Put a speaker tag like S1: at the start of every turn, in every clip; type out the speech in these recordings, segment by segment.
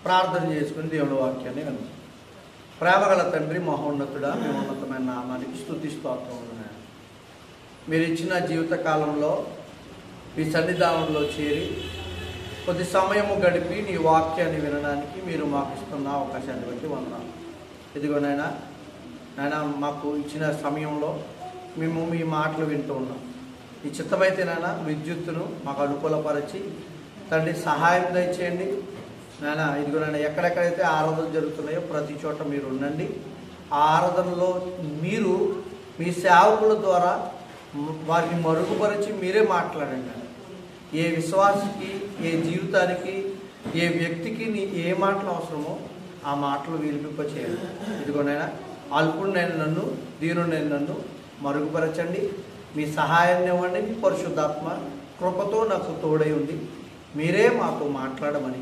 S1: ప్రార్థన చేసుకుని దేవుని వాక్యాన్ని విన్నాం. ప్రేమగల తండ్రి, మహోన్నతుడా, మీ ఉన్నతమైన నామానికి స్తుతి స్తోత్రం ఉన్నాయి. మీరు ఇచ్చిన జీవిత కాలంలో మీ సన్నిధానంలో చేరి కొద్ది సమయము గడిపి నీ వాక్యాన్ని వినడానికి మీరు మాకు ఇస్తున్న అవకాశాన్ని బట్టి వందనాలు. ఇదిగోనైనా నాయన మాకు ఇచ్చిన సమయంలో మేము మీ మాటలు వింటూ ఉన్నాం. ఈ చిత్తమైతేనైనా విద్యుత్తును మాకు అనుకూలపరిచి తండ్రి సహాయం దయచేయండి నాయన. ఇదిగోనైనా ఎక్కడెక్కడైతే ఆరాధనలు జరుగుతున్నాయో ప్రతి చోట మీరు ఉండండి. ఆ ఆరాధనలో మీరు మీ సేవకుల ద్వారా వారిని మరుగుపరిచి మీరే మాట్లాడండి. ఏ విశ్వాసికి, ఏ జీవితానికి, ఏ వ్యక్తికి ఏ మాటలు అవసరమో ఆ మాటలు వినిపింపచేయండి. ఇదిగోనైనా అల్పుడినైనా నన్ను, దీనుడైన నన్ను మరుగుపరచండి. మీ సహాయాన్ని ఇవ్వండి. మీ పరిశుద్ధాత్మ కృపతో నాకు తోడై ఉండి మీరే మాకు మాట్లాడమని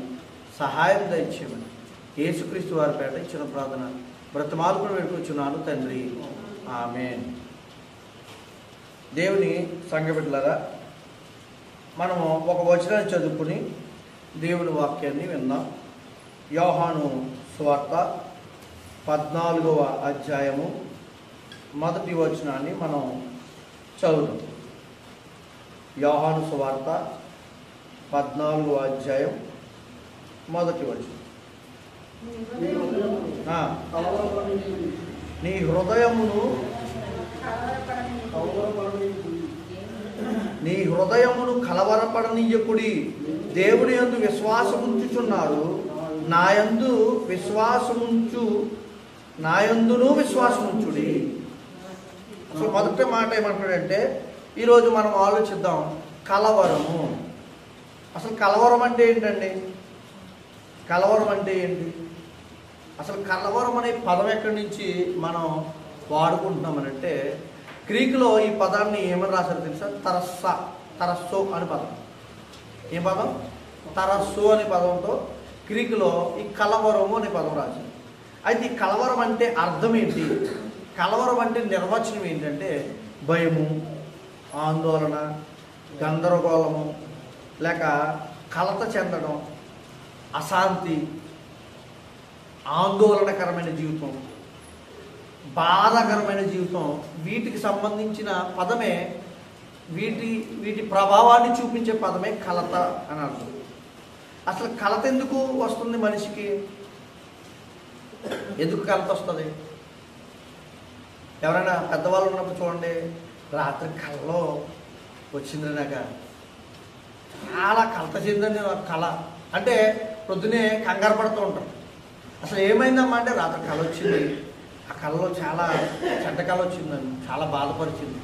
S1: సహాయం దయచేయమని యేసుక్రీస్తు వారి పేట ఇచ్చిన ప్రార్థన బ్రతమార్పును వేడుకొచ్చున్నాను తండ్రి, ఆమేన్. దేవుని సంఘబిడ్డలారా, మనము ఒక వచనాన్ని చదువుకుని దేవుని వాక్యాన్ని విందాం. యోహాను సువార్త 14వ అధ్యాయము మొదటి వచనాన్ని మనం చదువుదాం. యోహాను సువార్త 14వ అధ్యాయం మొదటి వచనం. నీ హృదయమును కలవరపడనీయకుడి. దేవుని యందు విశ్వాసముంచుచున్నారు, నాయందును విశ్వాసముంచుడి. అసలు మొదటి మాట ఏమంటాడంటే, ఈరోజు మనం ఆలోచిద్దాం కలవరము. అసలు కలవరం అంటే ఏంటండి? కలవరం అంటే ఏంటి? అసలు కలవరం అనే పదం ఎక్కడి నుంచి మనం వాడుకుంటున్నామనంటే, గ్రీకులో ఈ పదాన్ని ఏమని రాశారు తెలుసా? తరస్సో అని పదం. ఏ పదం? తరస్సో అనే పదంతో గ్రీకులో ఈ కలవరము అనే పదం రాశారు. అయితే ఈ కలవరం అంటే అర్థం ఏంటి? కలవరం అంటే నిర్వచనం ఏంటంటే భయము, ఆందోళన, గందరగోళము, లేక కలత చెందడం, అశాంతి, ఆందోళనకరమైన జీవితం, బాధాకరమైన జీవితం, వీటికి సంబంధించిన పదమే, వీటి ప్రభావాన్ని చూపించే పదమే కలత అని అర్థం. అసలు కలత ఎందుకు వస్తుంది మనిషికి? ఎందుకు కలత వస్తుంది? ఎవరైనా పెద్దవాళ్ళు ఉన్నప్పుడు చూడండి, రాత్రి కలలో వచ్చింది నాకు చాలా కలత చెందని కళ అంటే పొద్దునే కంగారు పడుతూ ఉంటారు. అసలు ఏమైందమ్మా అంటే రాత్రి కళ వచ్చింది, ఆ కళలో చాలా చెడ్డ కళ వచ్చిందని చాలా బాధపరిచింది,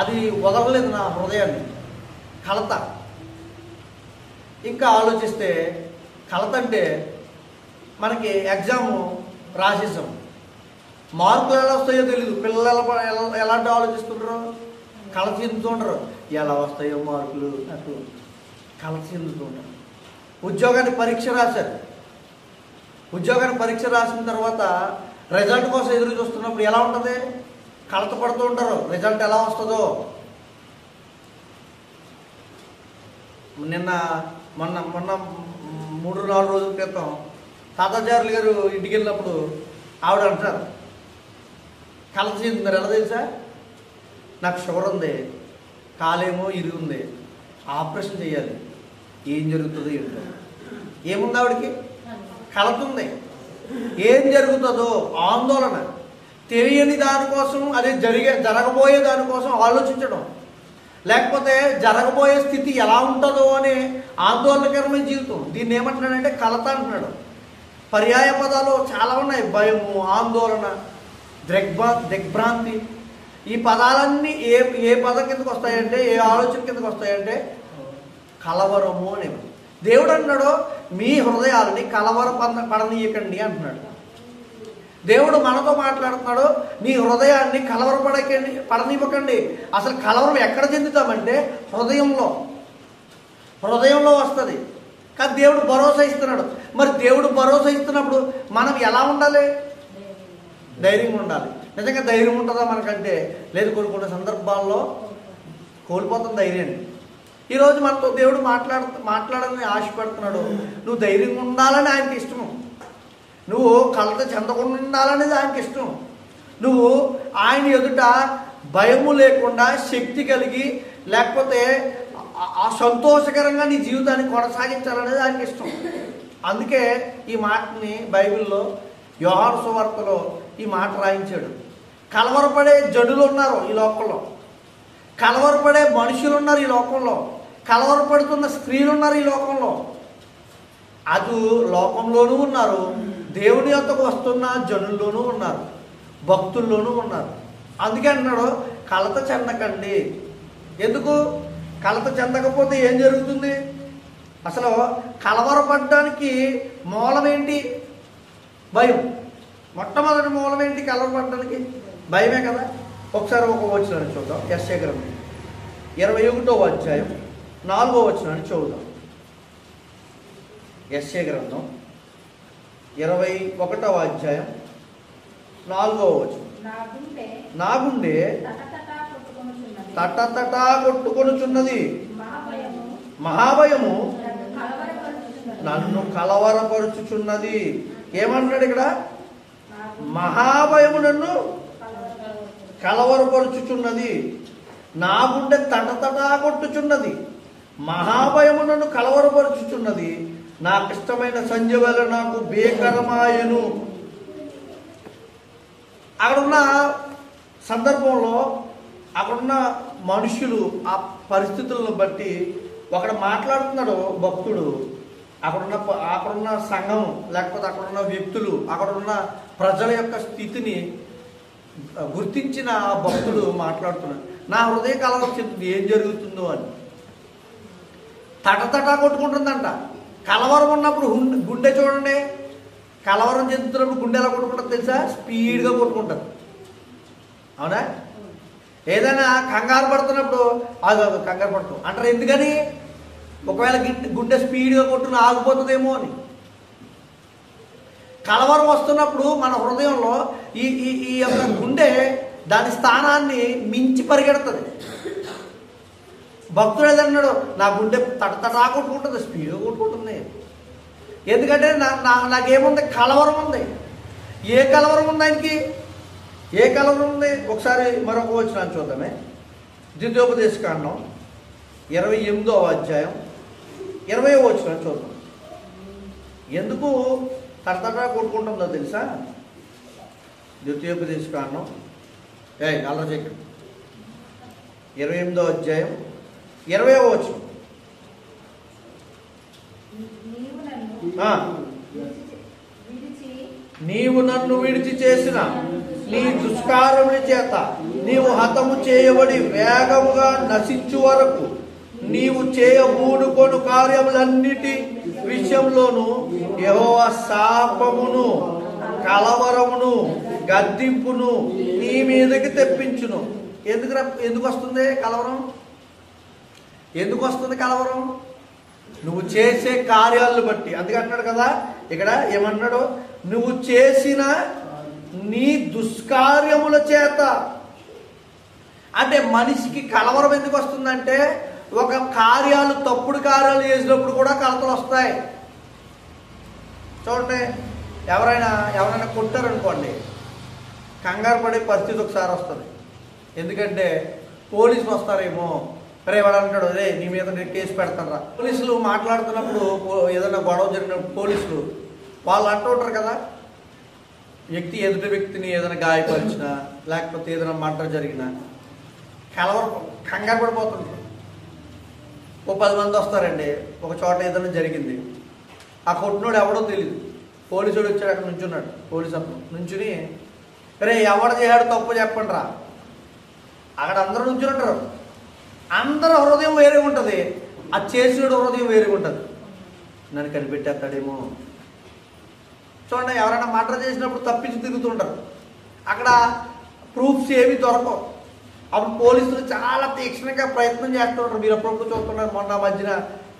S1: అది వదలలేదు నా హృదయాన్ని, కలత. ఇంకా ఆలోచిస్తే కలత అంటే మనకి ఎగ్జాము రాసేసాం, మార్కులు ఎలా వస్తాయో తెలీదు. పిల్లలు ఎలాంటి ఆలోచిస్తుంటారు? కలత చెందుతుంటారు. ఎలా వస్తాయో మార్కులు అటు కలత చెందుతుంటారు. ఉద్యోగానికి పరీక్ష రాశారు. ఉద్యోగానికి పరీక్ష రాసిన తర్వాత రిజల్ట్ కోసం ఎదురు చూస్తున్నప్పుడు ఎలా ఉంటుంది? కలత పడుతూ ఉంటారు, రిజల్ట్ ఎలా వస్తుందో. మొన్న 3-4 రోజుల క్రితం తాతాచార్యులు గారు ఇంటికి వెళ్ళినప్పుడు ఆవిడ అంటారు, కలత చెందుతున్నారు. ఎలా తెలుసా? నాకు షుగర్ ఉంది, కాలేమో ఇరిగి ఉంది, ఆపరేషన్ చేయాలి, ఏం జరుగుతుందో ఏంటో. ఏముంది ఆవిడకి? కలత ఉంది. ఏం జరుగుతుందో ఆందోళన, తెలియని దానికోసం, అది జరగబోయే దానికోసం ఆలోచించడం, లేకపోతే జరగబోయే స్థితి ఎలా ఉంటుందో అనే ఆందోళనకరమైన జీవితం. దీన్ని ఏమంటున్నాడంటే కలత అంటున్నాడు. పర్యాయ పదాలు చాలా ఉన్నాయి. భయము, ఆందోళన, దిగ్భ్రాంతి. ఈ పదాలన్నీ ఏ పదం కిందకు వస్తాయంటే, ఏ ఆలోచన కిందకు వస్తాయంటే కలవరము అని. దేవుడు అన్నాడు, మీ హృదయాలని పడనీయకండి అంటున్నాడు. దేవుడు మనతో మాట్లాడుతున్నాడు, నీ హృదయాన్ని పడనివ్వకండి. అసలు కలవరం ఎక్కడ చెందుతామంటే హృదయంలో వస్తుంది. కానీ దేవుడు భరోసా ఇస్తున్నాడు. మరి దేవుడు భరోసా ఇస్తున్నప్పుడు మనం ఎలా ఉండాలి? ధైర్యంగా ఉండాలి. నిజంగా ధైర్యం ఉంటుందా మనకంటే? లేదు, కొన్ని సందర్భాల్లో కోల్పోతాం ధైర్యాన్ని. ఈరోజు మనతో దేవుడు మాట్లాడాలని ఆశపడుతున్నాడు. నువ్వు ధైర్యంగా ఉండాలని ఆయనకి ఇష్టము. నువ్వు కలత చెందకుండా ఉండాలనేది ఆయనకి ఇష్టం. నువ్వు ఆయన ఎదుట భయము లేకుండా శక్తి కలిగి, లేకపోతే సంతోషకరంగా నీ జీవితాన్ని కొనసాగించాలనేది ఆయనకి ఇష్టం. అందుకే ఈ మాటని బైబిల్లో యోహాను సువార్తలో ఈ మాట రాయించాడు. కలవరపడే జనులు ఉన్నారు ఈ లోకంలో, కలవరపడే మనుషులు ఉన్నారు ఈ లోకంలో, కలవరపడుతున్న స్త్రీలు ఉన్నారు ఈ లోకంలో. అది లోకంలోనూ ఉన్నారు, దేవుని యొద్దకు వస్తున్న జనుల్లోనూ ఉన్నారు, భక్తుల్లోనూ ఉన్నారు. అందుకే అన్నాడు కలత చెందకండి. ఎందుకు? కలత చెందకపోతే ఏం జరుగుతుంది? అసలు కలవరపడడానికి మూలం ఏంటి? భయం. మొట్టమొదటి మూలం ఏంటి కలవరపడడానికి? భయమే కదా. ఒకసారి ఒక వచనాన్ని చూద్దాం. యెషయా గ్రంథం 21వ అధ్యాయం 4వ వచనాన్ని చదువుదాం. యెషయా గ్రంథం 21వ అధ్యాయం 4వ వచనం. నా గుండె తటతటా కొట్టుకొనుచున్నది, మహాభయము నన్ను కలవరపరుచుచున్నది. ఏమంటున్నాడు ఇక్కడ? మహాభయము నన్ను కలవరపరుచుచున్నది, నా గుండె తటతటా కొట్టుచున్నది, మహాభయము నన్ను కలవరపరుచుచున్నది, నాకు ఇష్టమైన సంధ్య వల్ల నాకు భీకరమాయను. అక్కడున్న సందర్భంలో అక్కడున్న మనుషులు ఆ పరిస్థితులను బట్టి ఒకడు మాట్లాడుతున్నాడు భక్తుడు. అక్కడున్న సంఘం, లేకపోతే అక్కడున్న వ్యక్తులు, అక్కడున్న ప్రజల యొక్క స్థితిని గుర్తించిన ఆ భక్తుడు మాట్లాడుతున్నాడు. నా హృదయ కలవరం చెందుతుంది, ఏం జరుగుతుందో అని. తటతటా కొట్టుకుంటుందంట. కలవరం ఉన్నప్పుడు గుండె చూడండి, కలవరం చెందుతున్నప్పుడు గుండె ఎలా కొట్టుకుంటుంది తెలుసా? స్పీడ్గా కొట్టుకుంటుంది. అవునా? ఏదైనా కంగారు పడుతున్నప్పుడు అది కంగారు పడుతుంది అంటారు. ఎందుకని? ఒకవేళ గుండె స్పీడ్గా కొట్టుకుని ఆగిపోతుందేమో అని. కలవరం వస్తున్నప్పుడు మన హృదయంలో ఈ యొక్క గుండె దాని స్థానాన్ని మించి పరిగెడుతుంది. భక్తుడు ఏదన్నాడు, నా గుండె తటతటా కొట్టుకుంటుంది, స్పీడ్గా కొట్టుకుంటుంది. ఎందుకంటే నాకేముంది? కలవరం ఉంది. ఏ కలవరం ఉంది ఆయనకి? ఏ కలవరం ఉంది? ఒకసారి మరొక వచనాన్ని చూద్దామే. ద్వితీయోపదేశకాండం 28వ అధ్యాయం 20వ వచనాన్ని చూద్దాం. ఎందుకు తటతటా కొట్టుకుంటుందో తెలుసా? ద్వితీయోపదేశకాండం అలా చెక్ 28వ అధ్యాయం 20వ వచనం. నీవు నన్ను విడిచి చేసిన నీ దుష్కారముల చేత నీవు హతము చేయబడి వేగముగా నశించు వరకు నీవు చేయబూడుకొను కార్యములన్నిటి విషయంలోనూ యెహోవా శాపమును, కలవరమును, గద్దింపును నీ మీదకి తెప్పించును. ఎందుకు వస్తుంది కలవరం? ఎందుకు వస్తుంది కలవరం? నువ్వు చేసే కార్యాలను బట్టి. అందుకే అంటున్నాడు కదా ఇక్కడ, ఏమన్నాడు? నువ్వు చేసిన నీ దుష్కార్యముల చేత. అంటే మనిషికి కలవరం ఎందుకు వస్తుందంటే, ఒక తప్పుడు కార్యాలు చేసినప్పుడు కూడా కలతలు వస్తాయి. చూడండి, ఎవరైనా కొట్టారనుకోండి, కంగారు పడే పరిస్థితి ఒకసారి వస్తుంది. ఎందుకంటే పోలీసులు వస్తారేమో, రే వాడు అంటాడు, రే నీ మీద నేను కేసు పెడతాను. పోలీసులు మాట్లాడుతున్నప్పుడు ఏదైనా గొడవ జరిగినప్పుడు పోలీసులు వాళ్ళు అంటూ ఉంటారు కదా, ఎదుటి వ్యక్తిని ఏదైనా గాయపరిచినా, లేకపోతే ఏదైనా మంట జరిగినా కంగారు పడిపోతుంటారు. 10 మంది వస్తారండి, ఒక చోట ఏదైనా జరిగింది, ఆ కొట్టినోడు ఎవడో తెలియదు. పోలీసుడు వచ్చాడు, అక్కడ నుంచున్నాడు. పోలీసు నుంచుని, రే ఎవడు చేశాడు తప్పు చెప్పండి రా. అక్కడ అందరూ నుంచుంటారు. అందరూ హృదయం వేరే ఉంటుంది, ఆ చేసినోడు హృదయం వేరే ఉంటుంది. నన్ను కనిపెట్టేస్తాడేమో. చూడండి, ఎవరైనా మర్డర్ చేసినప్పుడు తప్పించి తిరుగుతుంటారు. అక్కడ ప్రూఫ్స్ ఏవి దొరకవు. అప్పుడు పోలీసులు చాలా తీక్షణంగా ప్రయత్నం చేస్తుంటారు. మీరు అప్పుడప్పుడు చూస్తున్నారు, మొన్న మధ్యన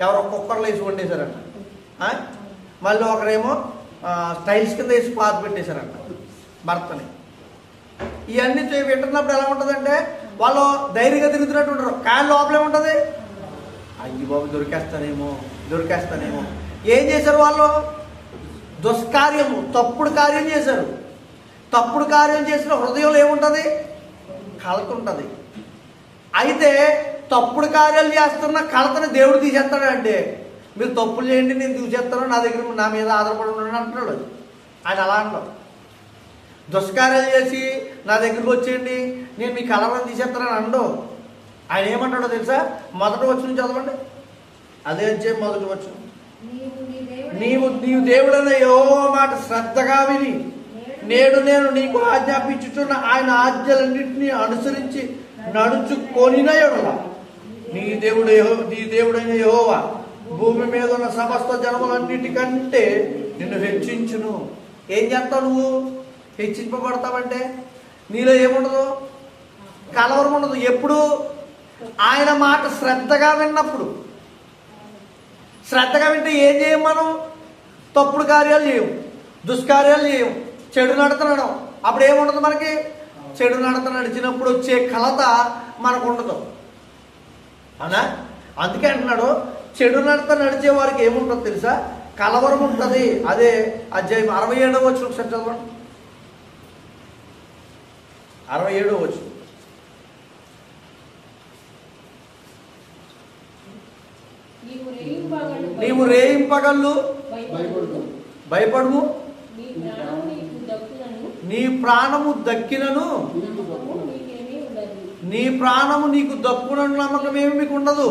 S1: ఎవరో కుక్కర్లు వేసి వండేశారంట. మళ్ళీ ఒకరేమో స్టైల్స్ కింద వేసి పాత పెట్టేశారంట భర్తని. ఇవన్నీ వింటున్నప్పుడు ఎలా ఉంటుందంటే, వాళ్ళు ధైర్యంగా తిరుగుతున్నట్టు ఉంటారు, కానీ లోపల ఏముంటుంది? అయ్యి బాబు దొరికేస్తానేమో. ఏం చేశారు వాళ్ళు? దుష్కార్యము, తప్పుడు కార్యం చేశారు. తప్పుడు కార్యం చేసిన హృదయంలో ఏముంటుంది? కలత ఉంటుంది. అయితే తప్పుడు కార్యాలు చేస్తున్న కలతని దేవుడు తీసేస్తాడంటే, మీరు తప్పులు చేయండి నేను తీసేస్తాను, నా మీద ఆధారపడి ఉన్నాను అంటున్నాడు. ఆయన అలా అంటాడు. దుష్కార్యాలు చేసి నా దగ్గరికి వచ్చేయండి నేను మీ కలవరం తీసేస్తానని అండో. ఆయన ఏమంటాడో తెలుసా? మొదటి వచనం చదవండి. అదే అధ్యాయం మొదటి వచనం. నీవు దేవుడైన యెహోవా మాట శ్రద్ధగా విని నేడు నేను నీకు ఆజ్ఞాపించుచున్న ఆయన ఆజ్ఞలన్నింటినీ అనుసరించి నడుచుకొనిన యెడల నీ దేవుడైన యెహోవా భూమి మీద ఉన్న సమస్త జనములన్నిటికంటే నిన్ను హెచ్చించును. ఏం చేస్తావు నువ్వు? హెచ్చింపబడతావంటే నీలో ఏముండదు? కలవరం ఉండదు. ఎప్పుడు? ఆయన మాట శ్రద్ధగా విన్నప్పుడు. శ్రద్ధగా వింటే ఏం చేయం మనం? తప్పుడు కార్యాలు చేయం, దుష్కార్యాలు చేయం, చెడు నడతనడం. అప్పుడు ఏముండదు మనకి? చెడు నడత నడిచినప్పుడు వచ్చే కలత మనకు ఉండదు. అవునా? అందుకే అంటున్నాడు, చెడు నడత నడిచే వారికి ఏముంటుంది తెలుసా? కలవరం ఉంటుంది. అదే అధ్యాయం 67వ వచనం ఒకసారి చదవండి. 67వ వచనం. నీవు రేయింపగళ్ళు భయపడుము, నీ ప్రాణము దక్కినను నీకు దక్కునను నమ్మకం ఏమి మీకు ఉండదు.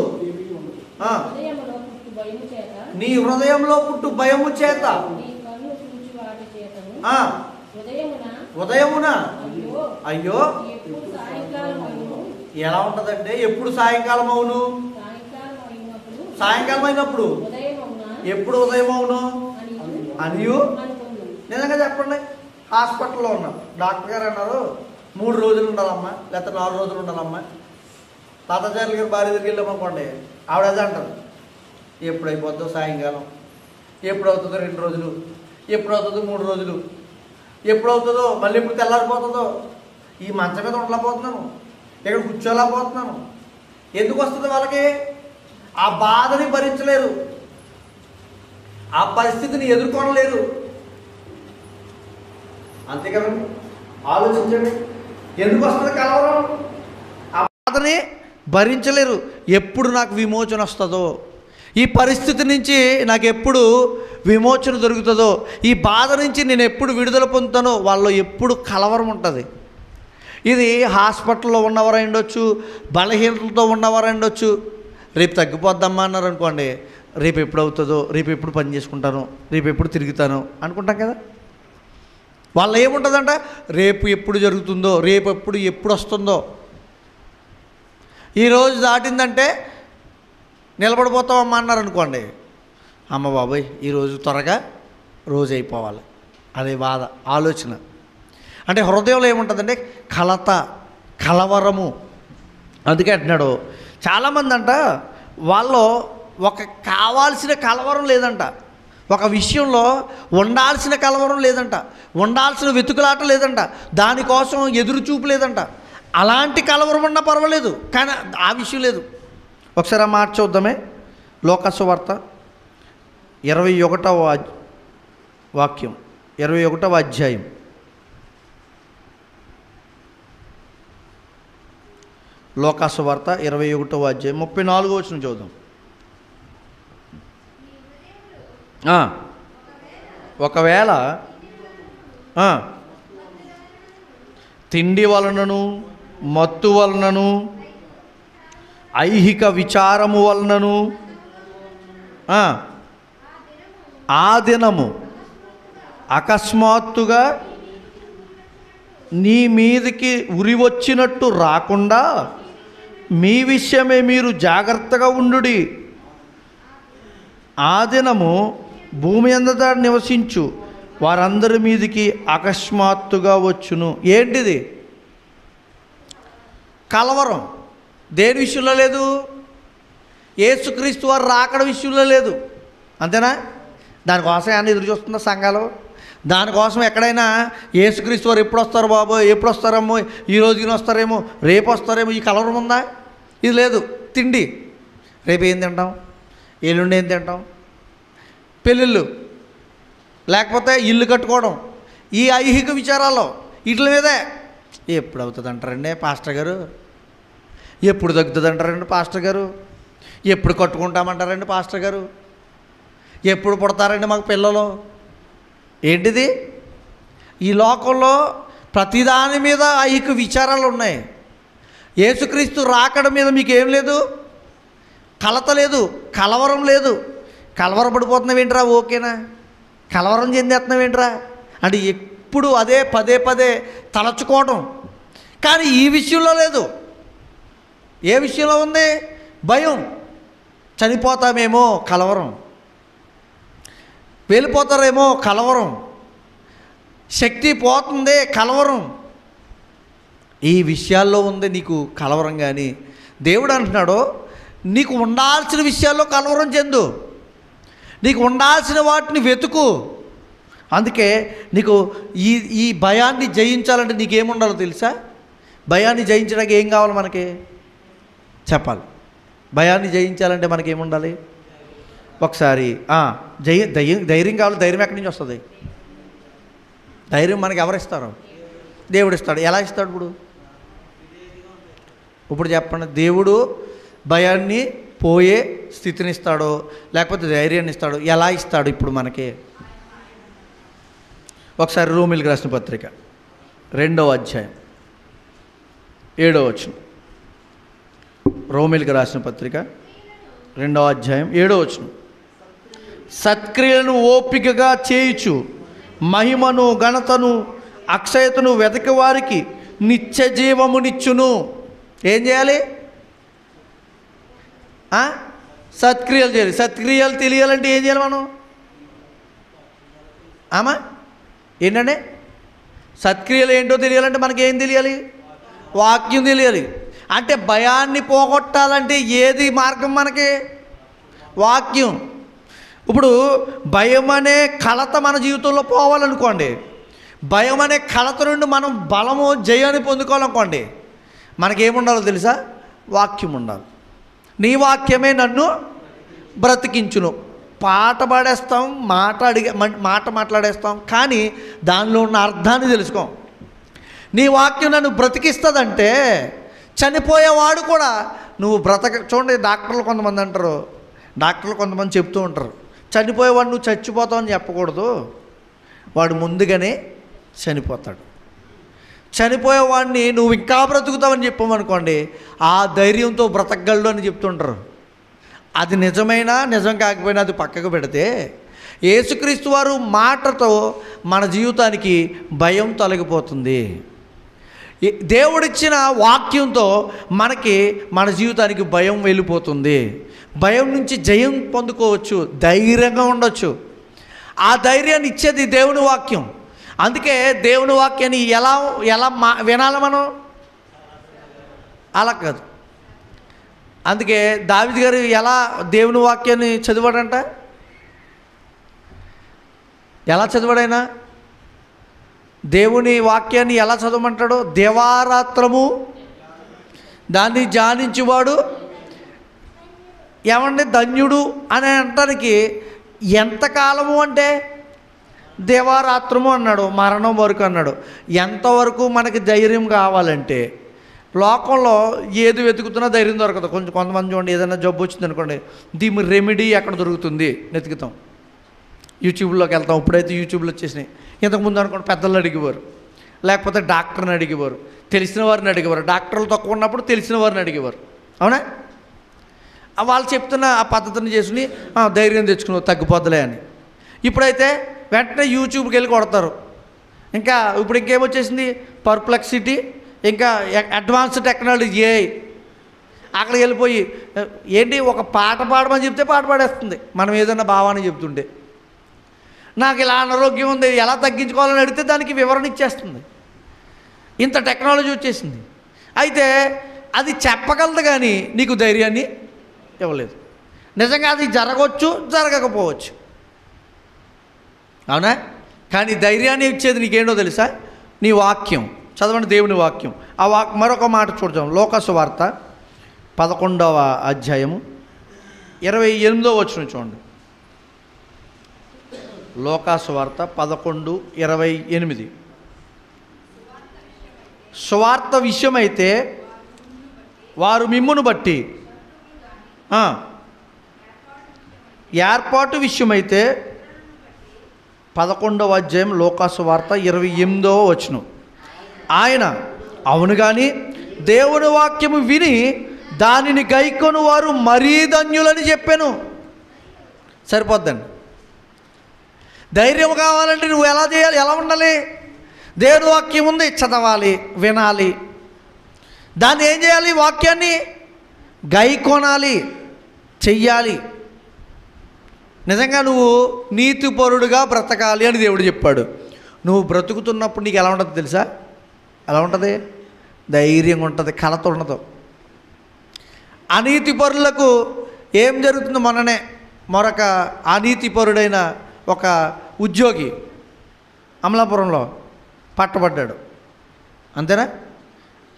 S1: నీ హృదయంలో పుట్టు భయము చేత ఉదయమున అయ్యో. ఎలా ఉంటదంటే ఎప్పుడు సాయంకాలం అవును? సాయంకాలం అయినప్పుడు. ఎప్పుడు ఉదయం అవును అనియు. నిజంగా చెప్పండి, హాస్పిటల్లో ఉన్నాం, డాక్టర్ గారు అన్నారు 3 రోజులు ఉండాలమ్మా, లేకపోతే 4 రోజులు ఉండాలమ్మా. తాతాచార్యుల గారు భార్య దగ్గరికి వెళ్ళామనుకోండి, ఆవిడ అదే అంటారు, ఎప్పుడైపోద్దో సాయంకాలం, ఎప్పుడవుతుందో 2 రోజులు, ఎప్పుడవుతుందో 3 రోజులు, ఎప్పుడవుతుందో మళ్ళీ ఎప్పుడు తెల్లారిపోతుందో. ఈ మంచం మీద ఉండలేకపోతున్నాను, ఇక్కడ కూర్చోలేకపోతున్నాను. ఎందుకు వస్తుంది వాళ్ళకి? ఆ బాధని భరించలేరు, ఆ పరిస్థితిని ఎదుర్కొనలేరు. అంతే కదండి, ఆలోచించండి. ఎందుకు వస్తుంది కలవరం? ఆ బాధని భరించలేరు. ఎప్పుడు నాకు విమోచన వస్తుందో, ఈ పరిస్థితి నుంచి నాకు ఎప్పుడు విమోచన దొరుకుతుందో, ఈ బాధ నుంచి నేను ఎప్పుడు విడుదల పొందుతానో వాళ్ళలో ఎప్పుడు కలవరం ఉంటుంది. ఇది హాస్పిటల్లో ఉన్నవారు ఉండొచ్చు, బలహీనతలతో ఉన్నవారు ఉండొచ్చు. రేపు తగ్గిపోద్దమ్మా అన్నారు అనుకోండి, రేపు ఎప్పుడు అవుతుందో, రేపు ఎప్పుడు పని చేసుకుంటాను, రేపు ఎప్పుడు తిరుగుతాను అనుకుంటాం కదా. వాళ్ళ ఏముంటుందంట? రేపు ఎప్పుడు జరుగుతుందో, రేపు ఎప్పుడు వస్తుందో. ఈరోజు దాటిందంటే నిలబడిపోతామమ్మా అన్నారు అనుకోండి, అమ్మ బాబాయ్ ఈరోజు త్వరగా రోజు అయిపోవాలి, అదే బాధ, ఆలోచన. అంటే హృదయంలో ఏముంటుందంటే కలత, కలవరము. అందుకే అంటున్నాడు, చాలామంది అంట వాళ్ళు ఒక కావాల్సిన కలవరం లేదంట, ఒక విషయంలో ఉండాల్సిన కలవరం లేదంట, ఉండాల్సిన వెతుకులాట లేదంట, దానికోసం ఎదురు చూపు లేదంట. అలాంటి కలవరం ఉన్నా పర్వాలేదు, కానీ ఆ విషయం లేదు. ఒకసారి ఆ మాట చూద్దామే. లోకాసు వార్త 21వ వాక్యం, 21వ అధ్యాయం. లోకాసు వార్త 21వ అధ్యాయం 34వ వచనం చూద్దాం. ఒకవేళ తిండి వలనను, మత్తు వలనను, ఐహిక విచారము వలనను ఆ దినము అకస్మాత్తుగా నీ మీదికి ఉరి వచ్చినట్టు రాకుండా మీ విషయమే మీరు జాగ్రత్తగా ఉండుడి. ఆ దినము భూమి అంతటా నివసించు వారందరి మీదికి అకస్మాత్తుగా వచ్చును. ఏంటిది? కలవరం. దేని విషయంలో లేదు? యేసుక్రీస్తు వారు రాకడ విషయంలో లేదు. అంతేనా? దానికోసం ఏమన్నా ఎదురు చూస్తుందా సంఘాలు? దానికోసం ఎక్కడైనా యేసుక్రీస్తు వారు ఎప్పుడు వస్తారు బాబు, ఎప్పుడు వస్తారేమో, ఈ రోజుకి వస్తారేమో, రేపు వస్తారేమో, ఈ కలవరం ఉందా? ఇది లేదు. తిండి, రేపు ఏం తింటాం, ఎల్లుండి ఏం తింటాం, పెళ్ళిళ్ళు, లేకపోతే ఇల్లు కట్టుకోవడం, ఈ ఐహిక విచారాల్లో వీటి మీదే ఎప్పుడు అవుతుంది అంటారండి పాస్టర్ గారు, ఎప్పుడు తగ్గుతుంది అంటారండి పాస్టర్ గారు, ఎప్పుడు కట్టుకుంటామంటారండి పాస్టర్ గారు, ఎప్పుడు పుడతారండి మాకు పిల్లలు. ఏంటిది? ఈ లోకంలో ప్రతిదాని మీద ఐహిక విచారాలు ఉన్నాయి. యేసుక్రీస్తు రాకడ మీద మీకు ఏం లేదు, కలత లేదు, కలవరం లేదు. కలవరపడిపోతున్నావేంట్రా? ఓకేనా? కలవరం చెందేస్తున్నావేంట్రా అంటే ఎప్పుడు అదే పదే పదే తలచుకోవడం. కానీ ఈ విషయంలో లేదు. ఏ విషయంలో ఉంది? భయం. చనిపోతామేమో కలవరం, వెళ్ళిపోతారేమో కలవరం, శక్తి పోతుంది కలవరం. ఈ విషయాల్లో ఉంది నీకు కలవరం. కానీ దేవుడు అంటున్నాడు, నీకు ఉండాల్సిన విషయాల్లో కలవరం చెందు, నీకు ఉండాల్సిన వాటిని వెతుకు. అందుకే నీకు ఈ భయాన్ని జయించాలంటే నీకేముండాలో తెలుసా? భయాన్ని జయించడానికి ఏం కావాలి మనకి చెప్పాలి. భయాన్ని జయించాలంటే మనకేముండాలి? ఒకసారి ధైర్యం కావాలి. ధైర్యం ఎక్కడి నుంచి వస్తుంది? ధైర్యం మనకి ఎవరిస్తారు? దేవుడు ఇస్తాడు. ఎలా ఇస్తాడు? ఇప్పుడు చెప్పండి, దేవుడు భయాన్ని పోయే స్థితిని ఇస్తాడో లేకపోతే ధైర్యాన్ని ఇస్తాడో? ఎలా ఇస్తాడు ఇప్పుడు మనకి? ఒకసారి రోమీయులకు రాసిన పత్రిక 2వ అధ్యాయం 7వ వచనం. రోమీయులకు రాసిన పత్రిక 2వ అధ్యాయం 7వ వచనం. సత్క్రియలను ఓపికగా చేయుచు మహిమను ఘనతను అక్షయతను వెతకి వారికి నిత్య జీవమునిచ్చును. ఏం చేయాలి? సత్క్రియలు చేయాలి. సత్క్రియలు తెలియాలంటే ఏం చేయాలి మనం? ఏంటంటే సత్క్రియలు ఏంటో తెలియాలంటే మనకి ఏం తెలియాలి? వాక్యం తెలియాలి. అంటే భయాన్ని పోగొట్టాలంటే ఏది మార్గం మనకి? వాక్యం. ఇప్పుడు భయం అనే కలత మన జీవితంలో పోవాలనుకోండి, భయం అనే కలత నుండి మనం బలము జయాన్ని పొందుకోవాలనుకోండి, మనకేముండాలో తెలుసా? వాక్యం ఉండాలి. నీ వాక్యమే నన్ను బ్రతికించును. పాట పాడేస్తాం, మాట మాట్లాడేస్తాం, కానీ దానిలో ఉన్న అర్థాన్ని తెలుసుకోం. నీ వాక్యం నన్ను బ్రతికిస్తుందంటే చనిపోయేవాడు కూడా నువ్వు చూడండి, డాక్టర్లు కొంతమంది అంటారు, డాక్టర్లు కొంతమంది చెప్తూ ఉంటారు, చనిపోయేవాడు నువ్వు చచ్చిపోతావు అని చెప్పకూడదు, వాడు ముందుగానే చనిపోతాడు. చనిపోయేవాడిని నువ్వు ఇంకా బ్రతుకుతావని చెప్పామనుకోండి, ఆ ధైర్యంతో బ్రతకగలడు అని చెప్తుంటారు. అది నిజమైనా నిజం కాకపోయినా అది పక్కకు పెడితే, యేసుక్రీస్తు వారు మాటతో మన జీవితానికి భయం తొలగిపోతుంది. దేవుడిచ్చిన వాక్యంతో మనకి మన జీవితానికి భయం వెళ్ళిపోతుంది. భయం నుంచి జయం పొందుకోవచ్చు, ధైర్యంగా ఉండొచ్చు. ఆ ధైర్యాన్ని ఇచ్చేది దేవుని వాక్యం. అందుకే దేవుని వాక్యాన్ని ఎలా వినాలి మనం? అలా కాదు. అందుకే దావీదు గారు ఎలా దేవుని వాక్యాన్ని చదివాడంట? ఎలా చదివాడైనా? దేవుని వాక్యాన్ని ఎలా చదవమంటాడు? దేవారాత్రము దాన్ని ధ్యానించువాడు ఏమండి ధన్యుడు అని అంటానికి ఎంతకాలము అంటే దేవారాత్రము అన్నాడు, మరణం వరకు అన్నాడు. ఎంతవరకు మనకి ధైర్యం కావాలంటే, లోకంలో ఏది వెతుకుతున్నా ధైర్యం దొరకదు. కొంతమంది చూడండి, ఏదైనా జబ్బు వచ్చింది అనుకోండి, దీని రెమెడీ ఎక్కడ దొరుకుతుంది వెతుకుతాం, యూట్యూబ్లోకి వెళ్తాం. ఇప్పుడైతే యూట్యూబ్లో వచ్చేసినాయి. ఇంతకుముందు అనుకోండి పెద్దలు అడిగేవారు, లేకపోతే డాక్టర్ని అడిగేవారు, తెలిసిన వారిని అడిగేవారు. డాక్టర్లు తక్కువ ఉన్నప్పుడు తెలిసిన వారిని అడిగేవారు. అవునా? వాళ్ళు చెప్తున్న ఆ పద్ధతిని చేసుకుని ధైర్యం తెచ్చుకుని తగ్గిపోద్దులే అని. ఇప్పుడైతే వెంటనే యూట్యూబ్కి వెళ్ళి కొడతారు. ఇంకా ఇప్పుడు ఇంకేమొచ్చేసింది? పర్ప్లెక్సిటీ, ఇంకా అడ్వాన్స్ టెక్నాలజీ ఏఐ. అక్కడికి వెళ్ళిపోయి ఏంటి ఒక పాట పాడమని చెప్తే పాట పాడేస్తుంది, మనం ఏదైనా భావాన్ని చెప్తుంటే. నాకు ఇలా అనారోగ్యం ఉంది, ఎలా తగ్గించుకోవాలని అడిగితే దానికి వివరణ ఇచ్చేస్తుంది. ఇంత టెక్నాలజీ వచ్చేసింది. అయితే అది చెప్పగలదు కానీ నీకు ధైర్యాన్ని ఇవ్వలేదు. నిజంగా అది జరగవచ్చు, జరగకపోవచ్చు. అవునా? కానీ ధైర్యాన్ని ఇచ్చేది నీకేంటో తెలుసా? నీ వాక్యం. చదవండి దేవుని వాక్యం. మరొక మాట చూద్దాం. లోకాసు వార్త 11వ అధ్యాయము 28వ వచనం చూడండి. లోకాసు వార్త 11:28. సువార్త విషయమైతే వారు మిమ్మును బట్టి, ఏర్పాటు విషయమైతే 11వ అధ్యాయం లోకాసు వార్త 28వ వచనం. ఆయన అవును కానీ దేవుని వాక్యము విని దానిని గైకొను వారు మరీ ధన్యులని చెప్పాను. సరిపోద్దండి. ధైర్యం కావాలంటే నువ్వు ఎలా చేయాలి, ఎలా ఉండాలి? దేవుని వాక్యం ఉంది, చదవాలి, వినాలి. దాన్ని ఏం చేయాలి? వాక్యాన్ని గైకొనాలి, చెయ్యాలి. నిజంగా నువ్వు నీతిపరుడుగా బ్రతకాలి అని దేవుడు చెప్పాడు. నువ్వు బ్రతుకుతున్నప్పుడు నీకు ఎలా ఉంటుంది తెలుసా? ఎలా ఉంటుంది? ధైర్యంగా ఉంటుంది, కలత ఉండదు. అనీతిపరులకు ఏం జరుగుతుందో మొన్ననే మరొక అనీతిపరుడైన ఒక ఉద్యోగి అమలాపురంలో పట్టబడ్డాడు. అంతేనా?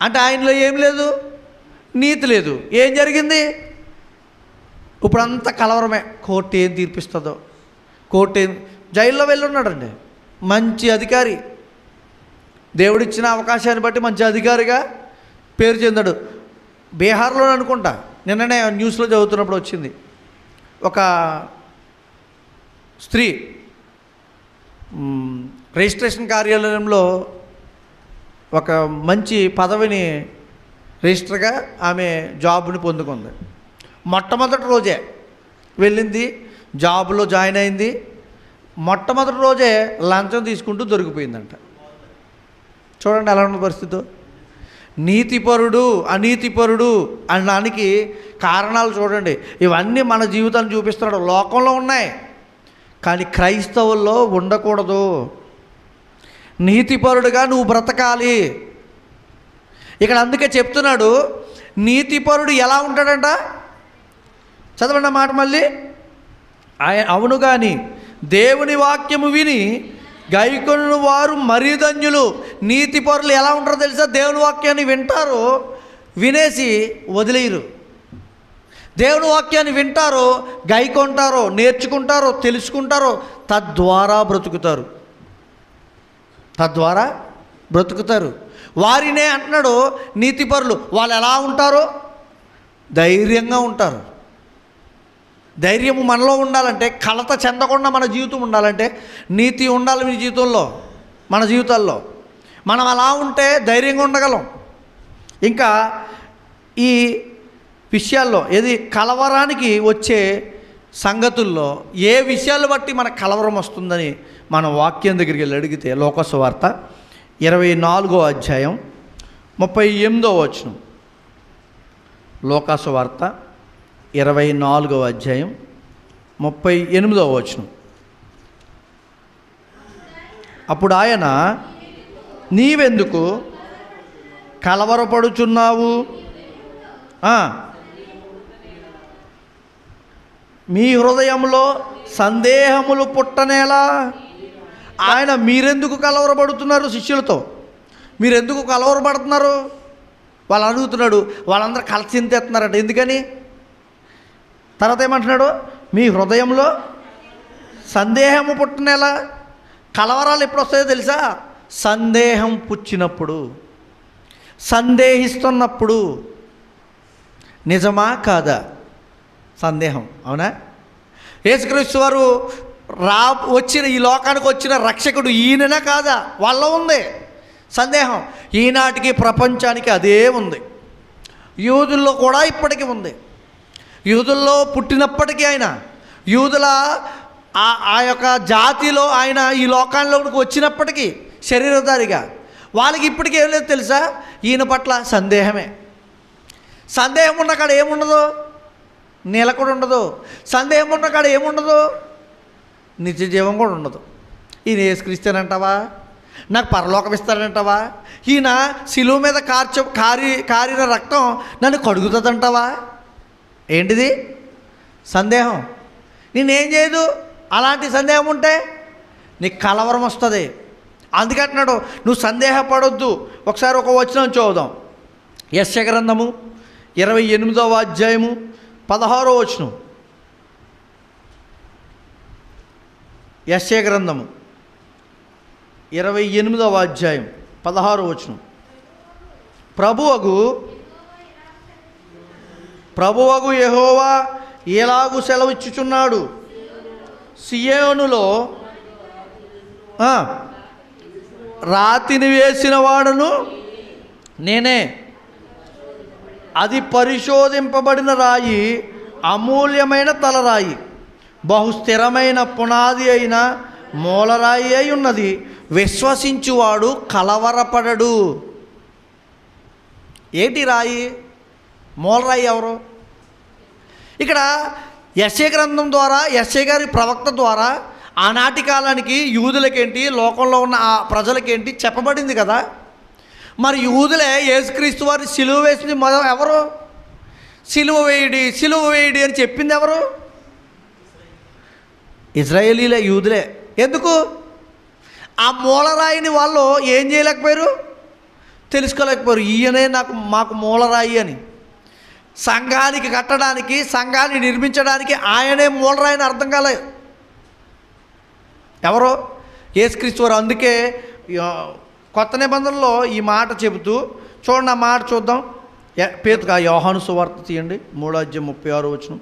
S1: అంటే ఆయనలో ఏం లేదు, నీతి లేదు. ఏం జరిగింది? ఇప్పుడంతా కలవరమే. కోర్టు ఏం తీర్పిస్తుందో, కోర్టు ఏం, జైల్లో వెళ్ళి ఉన్నాడండి. మంచి అధికారి, దేవుడిచ్చిన అవకాశాన్ని బట్టి మంచి అధికారిగా పేరు చెందాడు. బీహార్లో అనుకుంటా, నిన్ననే న్యూస్లో చదువుతున్నప్పుడు వచ్చింది. ఒక స్త్రీ రిజిస్ట్రేషన్ కార్యాలయంలో ఒక మంచి పదవిని రిజిస్టర్గా ఆమె జాబ్ని పొందుకుంది. మొట్టమొదటి రోజే వెళ్ళింది, జాబ్లో జాయిన్ అయింది. మొట్టమొదటి రోజే లంచం తీసుకుంటూ దొరికిపోయిందంట. చూడండి ఎలా ఉన్న పరిస్థితి. నీతిపరుడు అనీతిపరుడు అనడానికి కారణాలు చూడండి. ఇవన్నీ మన జీవితాన్ని చూపిస్తున్నాడు. లోకంలో ఉన్నాయి, కానీ క్రైస్తవుల్లో ఉండకూడదు. నీతిపరుడుగా నువ్వు బ్రతకాలి. ఇక్కడ అందుకే చెప్తున్నాడు, నీతిపరుడు ఎలా ఉంటాడంట? చదవండి మాట మళ్ళీ. ఆయన అవును కానీ దేవుని వాక్యము విని గైకొను వారు మరీ ధన్యులు. నీతిపరులు ఎలా ఉంటారో తెలుసా? దేవుని వాక్యాన్ని వింటారు, వినేసి వదిలేయరు. దేవుని వాక్యాన్ని వింటారు, గైకొంటారు, నేర్చుకుంటారు, తెలుసుకుంటారు, తద్వారా బ్రతుకుతారు. తద్వారా బ్రతుకుతారు. వారినే అంటున్నాడు నీతిపరులు. వాళ్ళు ఎలా ఉంటారు? ధైర్యంగా ఉంటారు. ధైర్యము మనలో ఉండాలంటే, కలత చెందకుండా మన జీవితం ఉండాలంటే నీతి ఉండాలి మీ జీవితంలో, మన జీవితాల్లో. మనం అలా ఉంటే ధైర్యంగా ఉండగలం. ఇంకా ఈ విషయాల్లో ఏది కలవరానికి వచ్చే సంగతుల్లో ఏ విషయాలు బట్టి మనకు కలవరం వస్తుందని మన వాక్యం దగ్గరికి వెళ్ళి అడిగితే లోకాసు వార్త 24వ అధ్యాయం 38వ వచనం. లోకాసు వార్త 24వ అధ్యాయం 38వ వచనం. అప్పుడు ఆయన, నీవెందుకు కలవరపడుచున్నావు? మీ హృదయంలో సందేహములు పుట్టనేలా? ఆయన మీరెందుకు కలవరపడుతున్నారు? శిష్యులతో మీరెందుకు కలవరపడుతున్నారు? వాళ్ళు అడుగుతున్నాడు. వాళ్ళందరూ కలచింతేస్తున్నారట. ఎందుకని? తర్వాత ఏమంటున్నాడు? మీ హృదయంలో సందేహము పుట్టనేలా? కలవరాలు ఎప్పుడు వస్తాయో తెలుసా? సందేహం పుచ్చినప్పుడు, సందేహిస్తున్నప్పుడు. నిజమా కాదా? సందేహం. అవునా? యేసుక్రీస్తు వారు వచ్చిన ఈ లోకానికి వచ్చిన రక్షకుడు ఈయననా కాదా? వాళ్ళ ఉంది సందేహం. ఈనాటికి ప్రపంచానికి అదే ఉంది. యూదుల్లో కూడా ఇప్పటికీ ఉంది. యూదుల్లో పుట్టినప్పటికీ ఆయన, యూదుల ఆ యొక్క జాతిలో ఆయన ఈ లోకాల్లోకి వచ్చినప్పటికీ శరీరధారిగా వాళ్ళకి ఇప్పటికీ ఏం లేదు తెలుసా? ఈయన పట్ల సందేహమే. సందేహం ఉన్న కాడ ఏముండదు? నిలకడ ఉండదు. సందేహం ఉన్న కాడ ఏముండదు? నిత్య జీవం కూడా ఉండదు. ఈయన యేసుక్రీస్తేనంటావా? నాకు పరలోకం ఇస్తాడంటావా? ఈయన శిలువ మీద కారిన రక్తం నన్ను కడుగుతుందంటావా? ఏంటిది? సందేహం. నేనేం చేయదు? అలాంటి సందేహం ఉంటే నీకు కలవరం వస్తుంది. అందుకంటున్నాడు నువ్వు సందేహపడొద్దు. ఒకసారి ఒక వచనం చూద్దాం. యెషయా గ్రంథము 28వ అధ్యాయము 16వ వచనం. యెషయా గ్రంథము 28వ అధ్యాయం 16వ వచనం. ప్రభువగు యెహోవా ఎలాగు సెలవిచ్చుచున్నాడు, సియోనులో రాతిని వేసిన వాడును నేనే, అది పరిశోధింపబడిన రాయి, అమూల్యమైన తలరాయి, బహు స్థిరమైన పునాది అయిన మూలరాయి అయి ఉన్నది, విశ్వసించువాడు కలవరపడడు. ఏంటి రాయి? మూలరాయి ఎవరు? ఇక్కడ యెషయా గ్రంథం ద్వారా, యెషయా గారి ప్రవక్త ద్వారా ఆనాటి కాలానికి యూదులకేంటి, లోకంలో ఉన్న ఆ ప్రజలకేంటి చెప్పబడింది కదా. మరి యూదులే యేసుక్రీస్తు వారిని సిలువ వేసింది ఎవరు? సిలువ వేయడి అని చెప్పింది ఎవరు? ఇజ్రాయేలీలే, యూదులే. ఎందుకు? ఆ మూలరాయిని వాళ్ళు ఏం చేయలేకపోయారు, తెలుసుకోలేకపోయారు. ఈయనే మాకు మూలరాయి అని. సంఘానికి కట్టడానికి, సంఘాన్ని నిర్మించడానికి ఆయనే మూలరాయిని అర్థం కాలేదు. ఎవరో? యేసుక్రీస్తు వారు. అందుకే కొత్త నిబంధనలో ఈ మాట చెబుతూ, చూడండి ఆ మాట చూద్దాం. యోహాను సువార్త తీయండి, 3వ అధ్యాయం 36వ వచనం.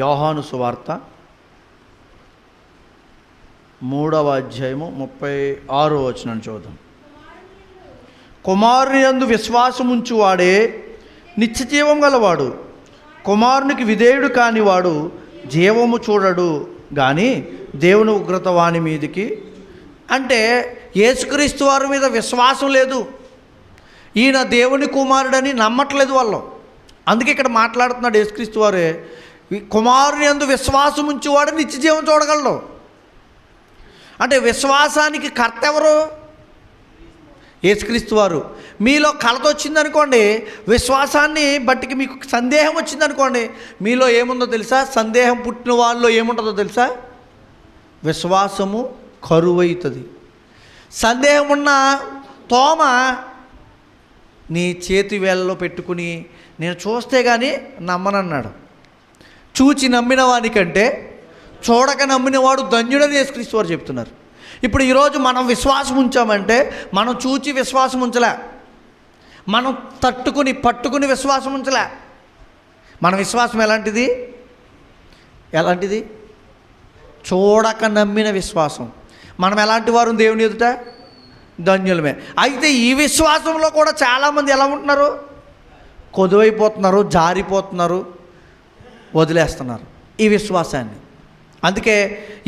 S1: యోహాను సువార్త 3వ అధ్యాయము 36వ వచనం చూద్దాం. కుమారుని యందు విశ్వాసముంచువాడే నిత్యజీవం గలవాడు, కుమారునికి విధేయుడు కానివాడు జీవము చూడడు కానీ దేవుని ఉగ్రత వాని మీదికి. అంటే యేసుక్రీస్తు వారి మీద విశ్వాసం లేదు, ఈయన దేవుని కుమారుడని నమ్మట్లేదు వాళ్ళు. అందుకే ఇక్కడ మాట్లాడుతున్నాడు యేసుక్రీస్తు వారే, కుమారుని యందు విశ్వాసం ఉంచేవాడు నిత్యజీవం చూడగలడు. అంటే విశ్వాసానికి కర్త ఎవరు? యేసుక్రీస్తు వారు. మీలో కలత వచ్చిందనుకోండి, విశ్వాసాన్ని బట్టికి మీకు సందేహం వచ్చిందనుకోండి, మీలో ఏముందో తెలుసా? సందేహం పుట్టిన వాళ్ళలో ఏముంటుందో తెలుసా? విశ్వాసము కరువైతుంది. సందేహం ఉన్న తోమ నీ చేతి వేళ్ళలో పెట్టుకుని నేను చూస్తే కానీ నమ్మనన్నాడు. చూచి నమ్మిన వానికంటే చూడక నమ్మినవాడు ధన్యుడని యేసుక్రీస్తు వారు చెప్తున్నారు. ఇప్పుడు ఈరోజు మనం విశ్వాసం ఉంచామంటే మనం చూచి విశ్వాసం ఉంచలే, మనం పట్టుకుని విశ్వాసం ఉంచలే. మన విశ్వాసం ఎలాంటిది? చూడక నమ్మిన విశ్వాసం. మనం ఎలాంటి వారు దేవుని ఎదుట? ధన్యులమే. అయితే ఈ విశ్వాసంలో కూడా చాలామంది ఎలా ఉంటున్నారు? కొదువైపోతున్నారు, జారిపోతున్నారు, వదిలేస్తున్నారు ఈ విశ్వాసాన్ని. అందుకే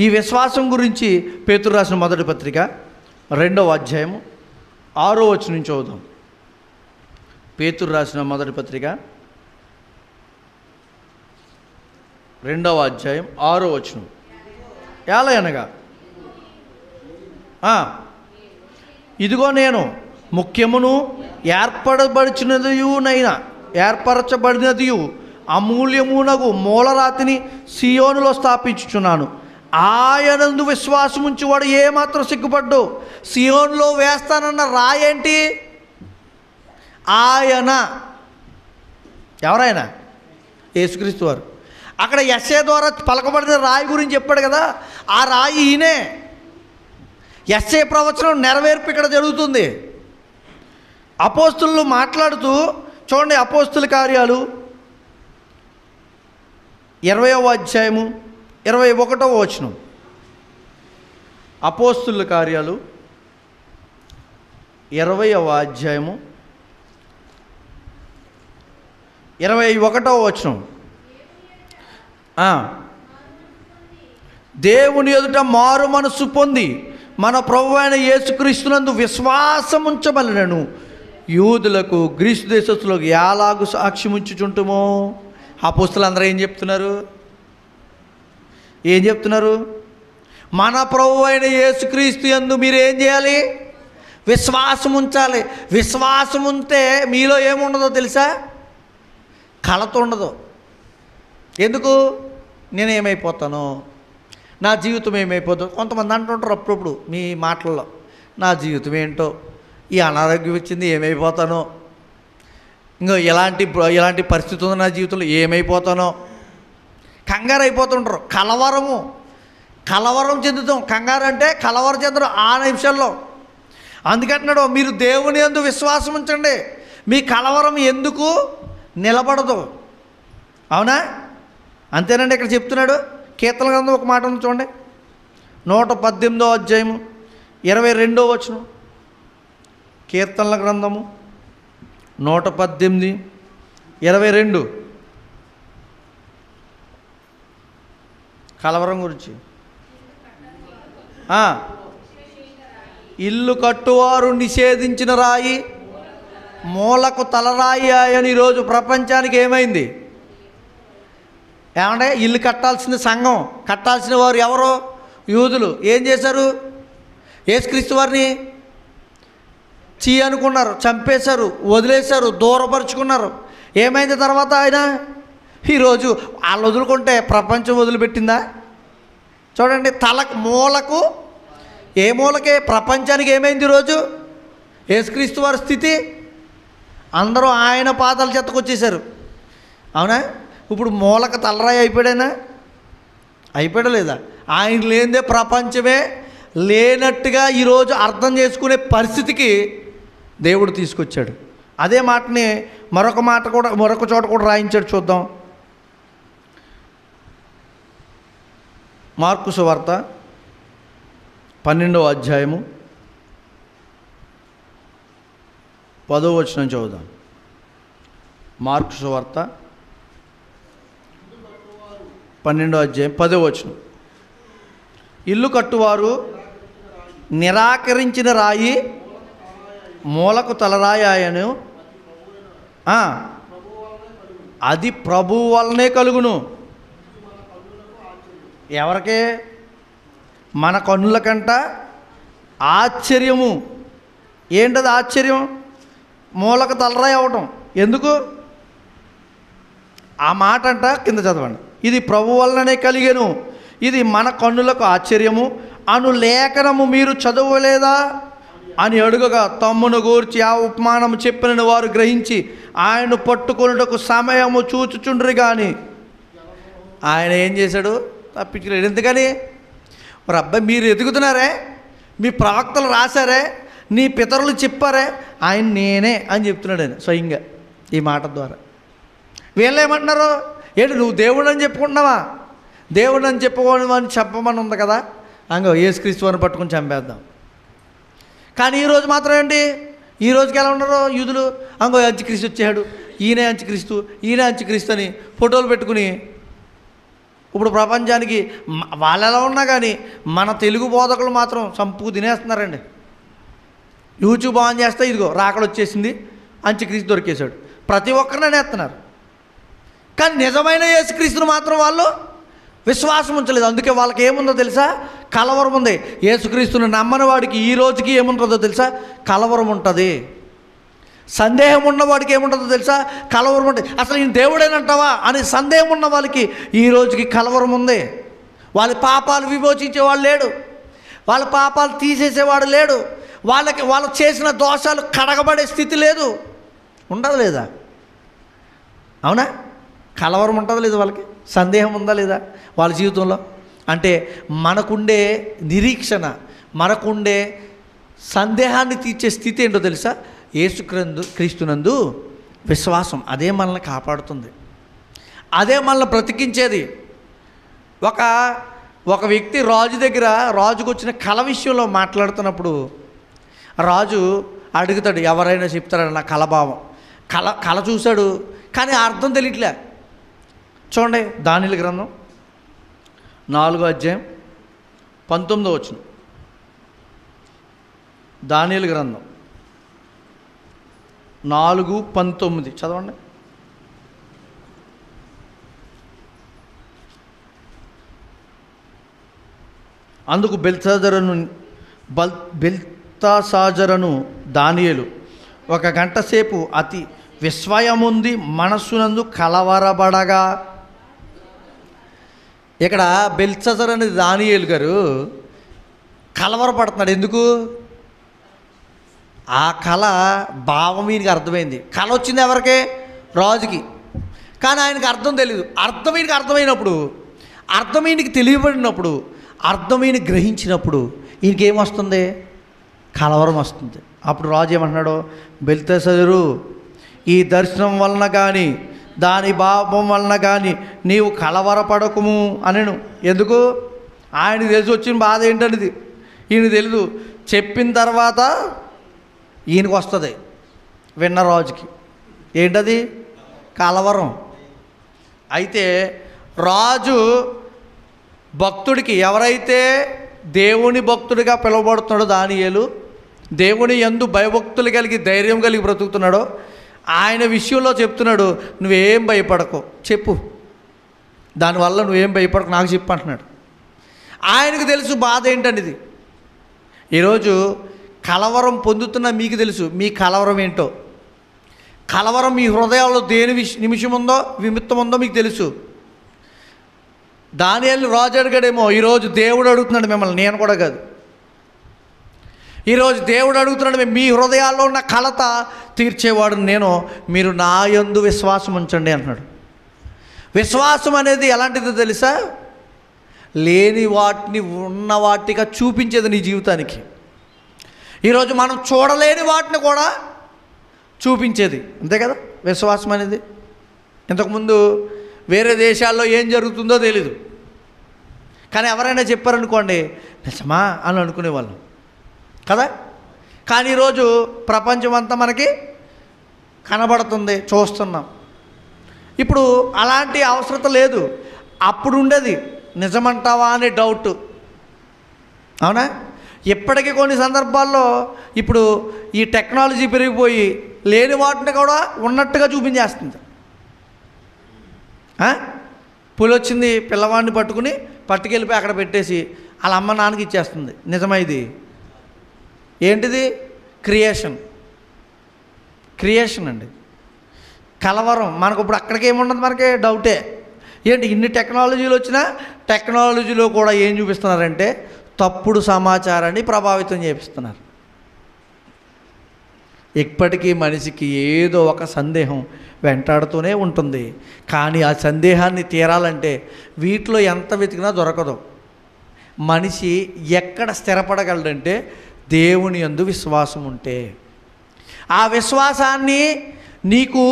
S1: ఈ విశ్వాసం గురించి పేతురు రాసిన మొదటి పత్రిక 2వ అధ్యాయము 6వ వచనం నుంచి చదువుదాం. పేతురు రాసిన మొదటి పత్రిక 2వ అధ్యాయం 6వ వచనం. ఏలయనగా ఇదిగో నేను ముఖ్యమును ఏర్పరచబడినదియు అమూల్యమునగు మూలరాతిని సియోనులో స్థాపించుచున్నాను. ఆయనందు విశ్వాసముంచువాడు ఏమాత్రం సిగ్గుపడ్డు. సియోనులో వేస్తానన్న రాయి ఏంటి? ఆయన. ఎవరైనా? యేసుక్రీస్తు వారు. అక్కడ యెషయా ద్వారా పలకబడిన రాయి గురించి చెప్పాడు కదా, ఆ రాయి ఈయనే. యెషయా ప్రవచనం నెరవేర్పు ఇక్కడ జరుగుతుంది. అపోస్తులు మాట్లాడుతూ చూడండి, అపోస్తుల కార్యాలు 20వ అధ్యాయము 21వ వచనం. అపోస్తుల కార్యాలు 20వ అధ్యాయము 21వ వచనం. దేవుని ఎదుట మారు మనస్సు పొంది మన ప్రభువైన యేసుక్రీస్తునందు విశ్వాసం ఉంచబలనను యూదులకు గ్రీసు దేశస్తులకు ఎలాగు సాక్ష్యం ఉంచుచుంటుమో. అపోస్తలులందరూ ఏం చెప్తున్నారు? మన ప్రభువైన యేసుక్రీస్తు యందు మీరు ఏం చేయాలి? విశ్వాసం ఉంచాలి. విశ్వాసం ఉంటే మీలో ఏముండదో తెలుసా? కలత ఉండదు. ఎందుకు? నేనేమైపోతాను, నా జీవితం ఏమైపోతుందో. కొంతమంది అంటుంటారు అప్పుడప్పుడు మీ మాటల్లో, నా జీవితం ఏంటో, ఈ అనారోగ్యం వచ్చింది ఏమైపోతానో, ఇంకో ఎలాంటి పరిస్థితి ఉందో నా జీవితంలో ఏమైపోతానో, కంగారు అయిపోతుంటారు. కలవరం చెందుతాం. కంగారు అంటే కలవరం చెందడం ఆ నిమిషంలో. అందుకంటున్నాడు, మీరు దేవుని యందు విశ్వాసం ఉంచండి, మీ కలవరం ఎందుకు నిలబడదు. అవునా? అంతేనండి. ఇక్కడ చెప్తున్నాడు. కీర్తనల గ్రంథం ఒక మాట ఉంది చూడండి, 118వ అధ్యాయము 22వ వచనం. కీర్తనల గ్రంథము 118:22 కలవరం గురించి. ఇల్లు కట్టువారు నిషేధించిన రాయి మూలకు తలరాయి అని ఈరోజు ప్రపంచానికి ఏమైంది? ఏమంటే ఇల్లు కట్టాల్సిన సంఘం, కట్టాల్సిన వారు ఎవరో? యూదులు. ఏం చేశారు? యేసుక్రీస్తు వారిని చీ అనుకున్నారు, చంపేశారు, వదిలేశారు, దూరపరుచుకున్నారు. ఏమైంది తర్వాత? ఆయన ఈరోజు వాళ్ళు వదులుకుంటే ప్రపంచం వదిలిపెట్టిందా? చూడండి, తలకు మూలకు, ఏ మూలకే ప్రపంచానికి ఏమైంది ఈరోజు? యేసుక్రీస్తు వారి స్థితి. అందరూ ఆయన పాదాల చెత్తకు వచ్చేసారు. అవునా? ఇప్పుడు మూలకు తలరాయి అయిపోయాడైనా? అయిపోయాడా లేదా? ఆయన లేనిదే ప్రపంచమే లేనట్టుగా ఈరోజు అర్థం చేసుకునే పరిస్థితికి దేవుడు తీసుకొచ్చాడు. అదే మాటని మరొక చోట కూడా రాయించాడు. చూద్దాం. మార్కు సువార్త 12వ అధ్యాయము 10వ వచనం చదువుదాం. మార్కు సువార్త 12వ అధ్యాయం 10వ వచనం. ఇల్లు కట్టువారు నిరాకరించిన రాయి మూలకు తలరాయను, అది ప్రభువు వల్లనే కలుగును. ఎవరికే? మన కన్నుల కంట ఆశ్చర్యము. ఏంటది ఆశ్చర్యం? మూలకు తలరాయి అవ్వటం. ఎందుకు ఆ మాట అంట? కింద చదవండి. ఇది ప్రభు వల్లనే కలిగెను, ఇది మన కన్నులకు ఆశ్చర్యము అను లేఖనము మీరు చదవలేదా అని అడుగగా తమ్మును గూర్చి ఆ ఉపమానము చెప్పిన వారు గ్రహించి ఆయన పట్టుకొనుటకు సమయము చూచుచుండ్రి. కానీ ఆయన ఏం చేశాడు? తప్పించలేడు. ఎందుకని? మరి అబ్బాయి, మీరు ఎదుగుతున్నారే, మీ ప్రవక్తలు రాశారే, నీ పితరులు చెప్పారే, ఆయన నేనే అని చెప్తున్నాడు ఆయన స్వయంగా ఈ మాట ద్వారా. వీళ్ళు ఏమంటున్నారు? ఏంటి నువ్వు దేవుడు అని చెప్పుకుంటున్నావా? దేవుడు అని చెప్పుకోని చెప్పమని ఉంది కదా, అంగో యేసుక్రీస్తు వారిని పట్టుకొని చంపేద్దాం. కానీ ఈరోజు మాత్రం ఏంటి? ఈ రోజుకి ఎలా ఉన్నారు యూదులు? అంగో అంత్యక్రీస్తు వచ్చాడు, ఈయనే అంత్యక్రీస్తు, ఈయనే అంత్యక్రీస్తు అని ఫోటోలు పెట్టుకుని ఇప్పుడు ప్రపంచానికి వాళ్ళు ఎలా ఉన్నా కానీ మన తెలుగు బోధకులు మాత్రం చంపుకు తినేస్తున్నారండి. యూట్యూబ్ ఆన్ చేస్తే ఇదిగో రాకడ వచ్చేసింది, అంత్యక్రీస్తు దొరికేశాడు, ప్రతి ఒక్కరిని అనేస్తున్నారు. కానీ నిజమైన యేసుక్రీస్తుని మాత్రం వాళ్ళు విశ్వాసం ఉంచలేదు. అందుకే వాళ్ళకి ఏముందో తెలుసా? కలవరం ఉంది. యేసుక్రీస్తుని నమ్మని వాడికి ఈ రోజుకి ఏముంటుందో తెలుసా? కలవరం ఉంటుంది. సందేహం ఉన్నవాడికి ఏముంటుందో తెలుసా? కలవరం ఉంటుంది. అసలు ఈయన దేవుడేనంటావా అని సందేహం ఉన్న వాళ్ళకి ఈ రోజుకి కలవరం ఉంది. వాళ్ళ పాపాలు విమోచించేవాడు లేడు, వాళ్ళ పాపాలు తీసేసేవాడు లేడు, వాళ్ళు చేసిన దోషాలు కడగబడే స్థితి లేదు. ఉండదు లేదా? అవునా? కలవరం ఉంటుందా లేదా? వాళ్ళకి సందేహం ఉందా లేదా వాళ్ళ జీవితంలో? అంటే మనకుండే నిరీక్షణ, మనకుండే సందేహాన్ని తీర్చే స్థితి ఏంటో తెలుసా? క్రీస్తునందు విశ్వాసం. అదే మనల్ని కాపాడుతుంది, అదే మనల్ని బ్రతికించేది. ఒక వ్యక్తి రాజు దగ్గర, రాజుకు వచ్చిన కళ విషయంలో మాట్లాడుతున్నప్పుడు రాజు అడుగుతాడు, ఎవరైనా చెప్తాడు నా కళభావం. కళ చూశాడు కానీ అర్థం తెలియట్లే. చూడండి, దానియేలు గ్రంథం 4వ అధ్యాయం 19వ వచనం. దానియేలు గ్రంథం 4:19 చదవండి. అందుకు బెల్తషాజరును దానియేలు ఒక గంట సేపు అతి విస్మయముంది మనస్సునందు కలవరబడగా. ఇక్కడ బెల్తషాజరు అనేది దానియేలు గారు కలవరపడుతున్నాడు. ఎందుకు? ఆ కళ భావం ఈయనకి అర్థమైంది. కళ వచ్చింది ఎవరికి? రాజుకి. కానీ ఆయనకు అర్థం తెలియదు. ఈయనకి అర్థమైనప్పుడు, అర్థం ఈయనకి తెలియబడినప్పుడు అర్థం ఈయన గ్రహించినప్పుడు ఈయనకేమొస్తుంది? కలవరం వస్తుంది. అప్పుడు రాజు ఏమంటున్నాడు? బెల్తెసరు, ఈ దర్శనం వలన కానీ దాని భావం వలన కానీ నీవు కలవరపడకుము అనను. ఎందుకు? ఆయనకు తెలిసి వచ్చిన బాధ ఏంటనేది ఈయన తెలీదు. చెప్పిన తర్వాత ఈయనకు వస్తుంది, విన్న రాజుకి. ఏంటది? కలవరం. అయితే రాజు భక్తుడికి, ఎవరైతే దేవుని భక్తుడిగా పిలువబడుతున్నాడో దానియేలు, దేవుని యందు భయభక్తులు కలిగి ధైర్యం కలిగి బ్రతుకుతున్నాడో, ఆయన విషయంలో చెప్తున్నాడు, నువ్వేం భయపడకు, చెప్పు, దానివల్ల నువ్వేం భయపడకు, నాకు చెప్పు అంటున్నాడు. ఆయనకు తెలుసు బాధ ఏంటనేది. ఈరోజు కలవరం పొందుతున్న మీకు తెలుసు మీ కలవరం ఏంటో. కలవరం మీ హృదయాల్లో దేని నిమిషం ఉందో, విమిత్తం ఉందో మీకు తెలుసు. దానియేలు రాజు అడిగాడేమో, ఈరోజు దేవుడు అడుగుతున్నాడు మిమ్మల్ని, నేను కూడా కాదు. ఈరోజు దేవుడు అడుగుతున్నాడు, మీ హృదయాల్లో ఉన్న కలత తీర్చేవాడు నేను, మీరు నా యందు విశ్వాసం ఉంచండి అంటున్నాడు. విశ్వాసం అనేది ఎలాంటిదో తెలుసా? లేని వాటిని ఉన్న వాటిగా చూపించేది నీ జీవితానికి. ఈరోజు మనం చూడలేని వాటిని కూడా చూపించేది, అంతే కదా విశ్వాసం అనేది. ఇంతకుముందు వేరే దేశాల్లో ఏం జరుగుతుందో తెలీదు, కానీ ఎవరైనా చెప్పారనుకోండి, నిజమా అని అనుకునేవాళ్ళం కదా. కానీ ఈరోజు ప్రపంచం అంతా మనకి కనబడుతుంది, చూస్తున్నాం. ఇప్పుడు అలాంటి అవసరత లేదు. అప్పుడు ఉండేది నిజమంటావా అనే డౌట్, అవునా? ఇప్పటికీ కొన్ని సందర్భాల్లో ఇప్పుడు ఈ టెక్నాలజీ పెరిగిపోయి లేని వాటిని కూడా ఉన్నట్టుగా చూపించేస్తుంది. పులి వచ్చింది, పిల్లవాడిని పట్టుకెళ్ళిపోయి అక్కడ పెట్టేసి వాళ్ళ అమ్మ నాన్నకి ఇచ్చేస్తుంది. నిజమా ఇది? ఏంటిది? క్రియేషన్ అండి. కలవరం. మనకు ఇప్పుడు అక్కడికి ఏముండదు, మనకి డౌటే. ఏంటి ఇన్ని టెక్నాలజీలు వచ్చినా టెక్నాలజీలో కూడా ఏం చూపిస్తున్నారంటే తప్పుడు సమాచారాన్ని ప్రభావితం చేపిస్తున్నారు. ఇప్పటికీ మనిషికి ఏదో ఒక సందేహం వెంటాడుతూనే ఉంటుంది. కానీ ఆ సందేహాన్ని తీరాలంటే వీటిలో ఎంత వెతికినా దొరకదు. మనిషి ఎక్కడ స్థిరపడగలడంటే దేవుని యందు విశ్వాసం ఉంటే. ఆ విశ్వాసాన్ని నీకు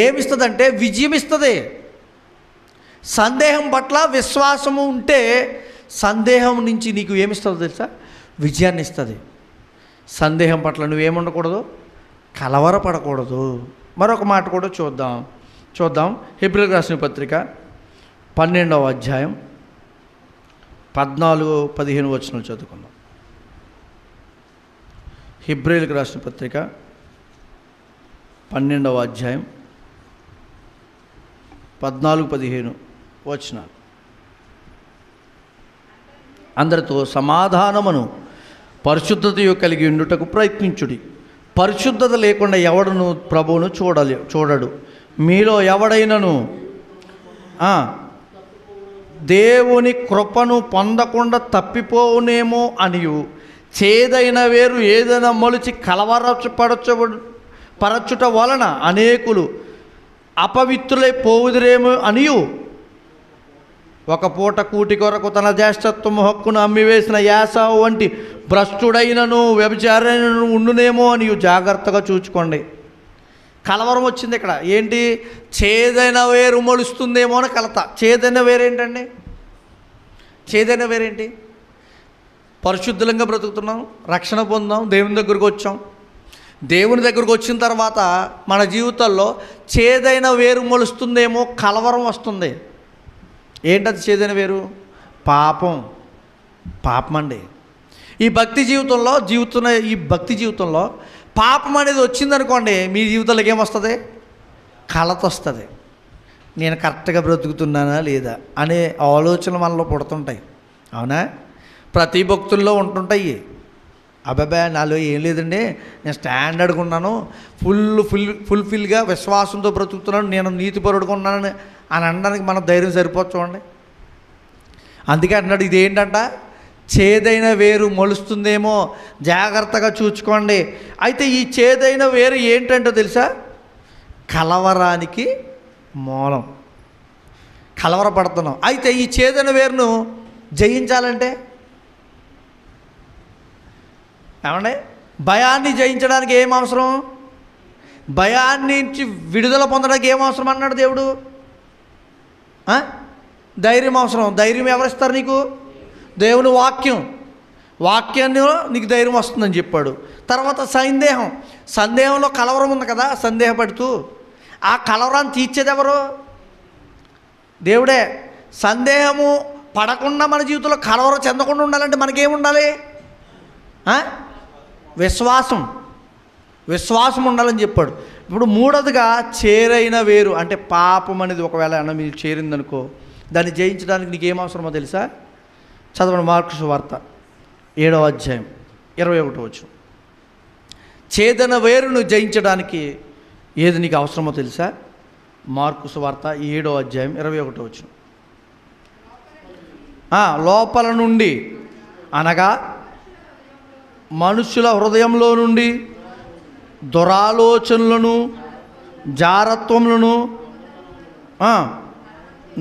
S1: ఏమిస్తుందంటే విజయం ఇస్తుంది. సందేహం పట్ల విశ్వాసము ఉంటే సందేహం నుంచి నీకు ఏమిస్తుందో తెలుసా? విజయాన్ని ఇస్తుంది. సందేహం పట్ల నువ్వేముండకూడదు, కలవరపడకూడదు. మరొక మాట కూడా చూద్దాం. హెబ్రీయులకు రాసిన పత్రిక 12వ అధ్యాయం 14-15 వచనాలు చదువుకుందాం. హెబ్రీయులకు రాసిన పత్రిక 12వ అధ్యాయం 14-15 వచనాలు. అందరితో సమాధానమును పరిశుద్ధతయు కలిగి ఉండుటకు ప్రయత్నించుడి. పరిశుద్ధత లేకుండా ఎవడును ప్రభువును చూడడు. మీలో ఎవడైనను దేవుని కృపను పొందకుండా తప్పిపోవునేమో అనియు, చేదైన వేరు ఏదైనా మొలిచి పరచుట వలన అనేకులు అపవిత్రులై పోవుదురేమో అనియు, ఒక పూట కూటి కొరకు తన జ్యేష్ఠత్వము హక్కును అమ్మివేసిన యాసావు వంటి భ్రష్టుడైనను వ్యభిచారైనను ఉండునేమో అని జాగ్రత్తగా చూచుకోండి. కలవరం వచ్చింది ఇక్కడ. ఏంటి? చేదైన వేరు మొలుస్తుందేమో అని కలత. చేదైన వేరేంటండి? చేదైన వేరేంటి? పరిశుద్ధంగా బ్రతుకుతున్నాం, రక్షణ పొందాం, దేవుని దగ్గరకు వచ్చాం. దేవుని దగ్గరకు వచ్చిన తర్వాత మన జీవితాల్లో చేదైన వేరు మొలుస్తుందేమో కలవరం వస్తుంది. ఏంటది చేదైన వేరు? పాపం అండి. ఈ భక్తి జీవితంలో పాపం అనేది వచ్చిందనుకోండి, మీ జీవితంలోకి ఏమొస్తుంది? కలత వస్తుంది. నేను కరెక్ట్గా బ్రతుకుతున్నానా లేదా అనే ఆలోచనలు మనలో పుడుతుంటాయి, అవునా? ప్రతి భక్తుల్లో ఉంటుంటాయి. అబ్బాబా నాలో ఏం లేదండి, నేను స్టాండర్డ్గా ఉన్నాను, ఫుల్ఫిల్గా విశ్వాసంతో బ్రతుకుతున్నాను, నేను నీతిపరుడుగా ఉన్నాను అని అనడానికి మన ధైర్యం సరిపోదు చూడండి. అందుకే అంటున్నాడు, ఇదేంటంట? చేదైన వేరు మొలుస్తుందేమో, జాగ్రత్తగా చూసుకోండి. అయితే ఈ చేదైన వేరు ఏంటంటో తెలుసా? కలవరానికి మూలం. కలవరపడుతున్నాం. అయితే ఈ చేదైన వేరును జయించాలంటే? ఏమండి, భయాన్ని జయించడానికి ఏం అవసరం? భయాన్ని నుంచి విడుదల పొందడానికి ఏం అవసరం అన్నాడు దేవుడు? ధైర్యం అవసరం. ధైర్యం ఎవరిస్తారు నీకు? దేవుని వాక్యం. వాక్యాన్ని నీకు ధైర్యం వస్తుందని చెప్పాడు. తర్వాత సందేహంలో కలవరం ఉంది కదా, సందేహపడుతూ ఆ కలవరాన్ని తీర్చేది ఎవరు? దేవుడే. సందేహము పడకుండా మన జీవితంలో కలవరం చెందకుండా ఉండాలంటే మనకేముండాలి? విశ్వాసం ఉండాలని చెప్పాడు. ఇప్పుడు మూడోదిగా చేరైన వేరు, అంటే పాపం అనేది ఒకవేళ మీకు చేరిందనుకో, దాన్ని జయించడానికి నీకేం అవసరమో తెలుసా? చదవండి మార్కు సువార్త 7వ అధ్యాయం 21 చేదన వేరును జయించడానికి ఏది నీకు అవసరమో తెలుసా? మార్కు సువార్త 7వ అధ్యాయం 21 లోపల నుండి అనగా మనుషుల హృదయంలో నుండి దురాలోచనలను, జారత్వములను,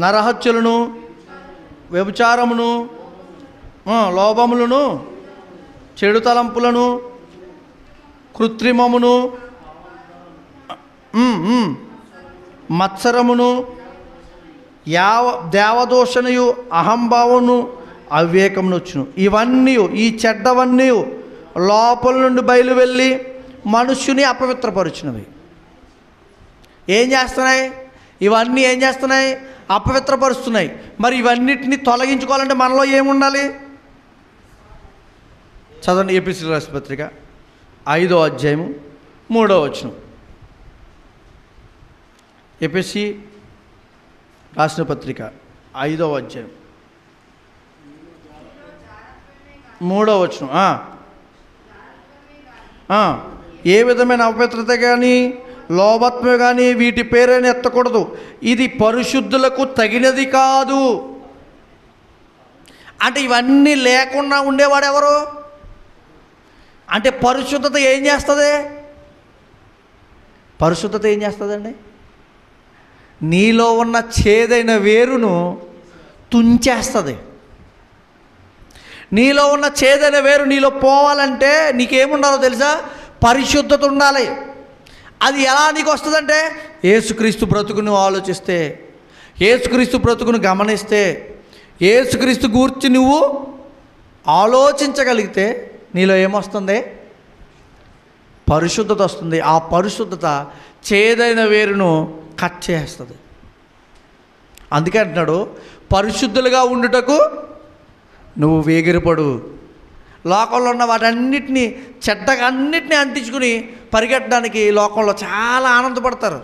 S1: నరహత్యలను, వ్యభిచారమును, లోభములను, చెడు తలంపులను, కృత్రిమమును, మత్సరమును, దేవదోషణయు, అహంభావమును, అవివేకమును వచ్చును. ఇవన్నీ, ఈ చెడ్డవన్నీ లోపల నుండి బయలు వెళ్ళి మనుష్యుని అపవిత్రపరుచున్నవి. ఏం చేస్తున్నాయి? ఇవన్నీ ఏం చేస్తున్నాయి? అపవిత్రపరుస్తున్నాయి. మరి ఇవన్నిటిని తొలగించుకోవాలంటే మనలో ఏముండాలి? చదవండి ఎపిసి రాసిన పత్రిక 5వ అధ్యాయము 3వ వచనం. ఎపిసి రాసిన పత్రిక 5వ అధ్యాయం 3వ వచనం. ఏ విధమైన అపవిత్రత కానీ లోభత్వం కానీ వీటి పేరైనా ఎత్తకూడదు, ఇది పరిశుద్ధులకు తగినది కాదు. అంటే ఇవన్నీ లేకుండా ఉండేవాడు ఎవరు? అంటే పరిశుద్ధత ఏం చేస్తుంది? పరిశుద్ధత ఏం చేస్తుందండి? నీలో ఉన్న చేదైన వేరును తుంచేస్తుంది. నీలో ఉన్న చేదైన వేరు నీలో పోవాలంటే నీకేముండాలో తెలుసా? పరిశుద్ధత ఉండాలి. అది ఎలా నీకు వస్తుందంటే, యేసుక్రీస్తు బ్రతుకును ఆలోచిస్తే, యేసుక్రీస్తు బ్రతుకును గమనిస్తే, యేసుక్రీస్తు గూర్చి నువ్వు ఆలోచించగలిగితే నీలో ఏమొస్తుంది? పరిశుద్ధత వస్తుంది. ఆ పరిశుద్ధత చేదైన వేరును కట్ చేస్తుంది. అందుకే అంటున్నాడు, పరిశుద్ధులుగా ఉండుటకు నువ్వు వేగిరపడు. లోకంలో ఉన్న వాటన్నిటినీ, చెడ్డగా అన్నిటినీ అంటించుకుని పరిగెట్టడానికి లోకంలో చాలా ఆనందపడతారు.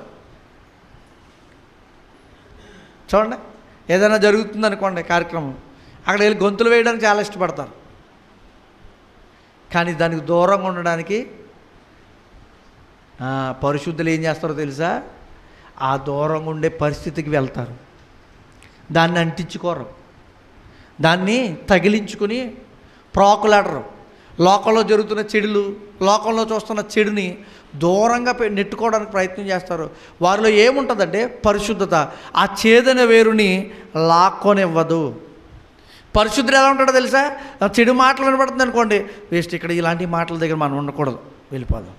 S1: చూడండి, ఏదైనా జరుగుతుంది అనుకోండి కార్యక్రమం, అక్కడ వెళ్ళి గొంతులు వేయడానికి చాలా ఇష్టపడతారు. కానీ దానికి దూరంగా ఉండడానికి పరిశుద్ధులు ఏం చేస్తారో తెలుసా? ఆ దూరంగా ఉండే పరిస్థితికి వెళ్తారు. దాన్ని అంటించుకోరు, దాన్ని తగిలించుకుని ప్రాకులాడరు. లోకంలో జరుగుతున్న చెడులు, లోకంలో చూస్తున్న చెడుని దూరంగా నెట్టుకోవడానికి ప్రయత్నం చేస్తారు. వారిలో ఏముంటుందంటే పరిశుద్ధత. ఆ చేదైన వేరుని లాక్కొనివ్వదు. పరిశుద్ధుడు ఎలా ఉంటాడో తెలుసా? చెడు మాటలు వినపడుతుంది అనుకోండి, వేస్ట్, ఇక్కడ ఇలాంటి మాటల దగ్గర మనం ఉండకూడదు, వెళ్ళిపోదాం.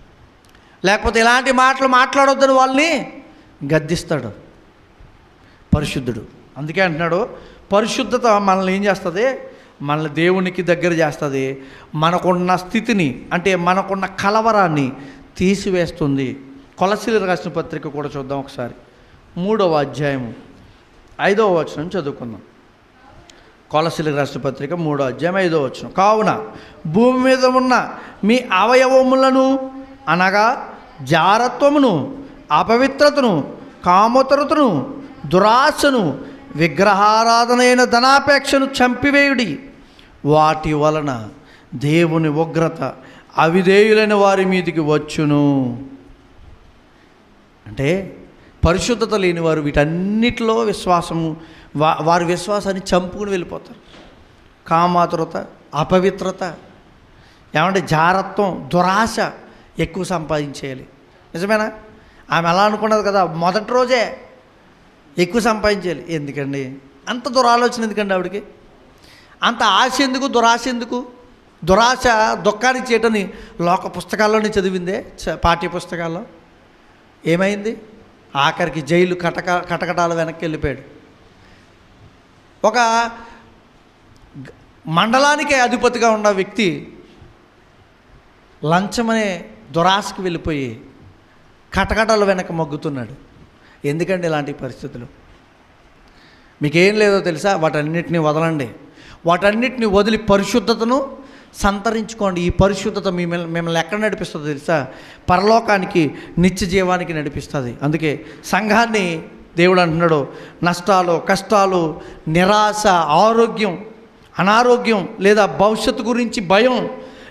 S1: లేకపోతే ఇలాంటి మాటలు మాట్లాడొద్దని వాళ్ళని గద్దిస్తాడు పరిశుద్ధుడు. అందుకే అంటున్నాడు, పరిశుద్ధత మనల్ని ఏం చేస్తుంది? మనల్ని దేవునికి దగ్గర చేస్తుంది. మనకున్న స్థితిని, అంటే మనకున్న కలవరాన్ని తీసివేస్తుంది. కొలసీలకు రాసిన పత్రిక కూడా చూద్దాం ఒకసారి. 3వ అధ్యాయం 5వ వచనం చదువుకుందాం. కొలసీలకు రాసిన పత్రిక 3వ అధ్యాయం 5వ వచనం. కావున భూమి మీద ఉన్న మీ అవయవములను, అనగా జారత్వమును, అపవిత్రతను, కామోత్తరతను, దురాశను, విగ్రహారాధనైన ధనాపేక్షను చంపివేయుడి. వాటి వలన దేవుని ఉగ్రత అవిధేయులైన వారి మీదికి వచ్చును. అంటే పరిశుద్ధత లేని వారు వీటన్నిటిలో విశ్వాసము, వారి విశ్వాసాన్ని చంపుకుని వెళ్ళిపోతారు. కామాతురత, అపవిత్రత, ఏమంటే జారత్వం, దురాశ, ఎక్కువ సంపాదించేయాలి. నిజమేనా? ఆమె అలా అనుకున్నది కదా, మొదటి రోజే ఎక్కువ సంపాదించాలి. ఎందుకండి అంత దురాలోచన? ఎందుకండి ఆవిడకి అంత ఆశ ఎందుకు, దురాశ ఎందుకు? దురాశ దుఃఖానికి చేయటని లోక పుస్తకాల్లోనే చదివిందే, పాఠ్య పుస్తకాల్లో. ఏమైంది? ఆఖరికి జైలు కటకటాలు వెనక్కి వెళ్ళిపోయాడు. ఒక మండలానికే అధిపతిగా ఉన్న వ్యక్తి లంచమనే దురాశకి వెళ్ళిపోయి కటకటాలు వెనక మొగ్గుతున్నాడు. ఎందుకండి ఇలాంటి పరిస్థితులు? మీకేం లేదో తెలుసా? వాటన్నిటిని వదలండి. వాటన్నిటిని వదిలి పరిశుద్ధతను సంతరించుకోండి. ఈ పరిశుద్ధత మిమ్మల్ని ఎక్కడ నడిపిస్తుందో తెలుసా? పరలోకానికి, నిత్య జీవానికి నడిపిస్తుంది. అందుకే సంఘాన్ని దేవుడు అంటున్నాడు, నష్టాలు, కష్టాలు, నిరాశ, ఆరోగ్యం, అనారోగ్యం లేదా భవిష్యత్తు గురించి భయం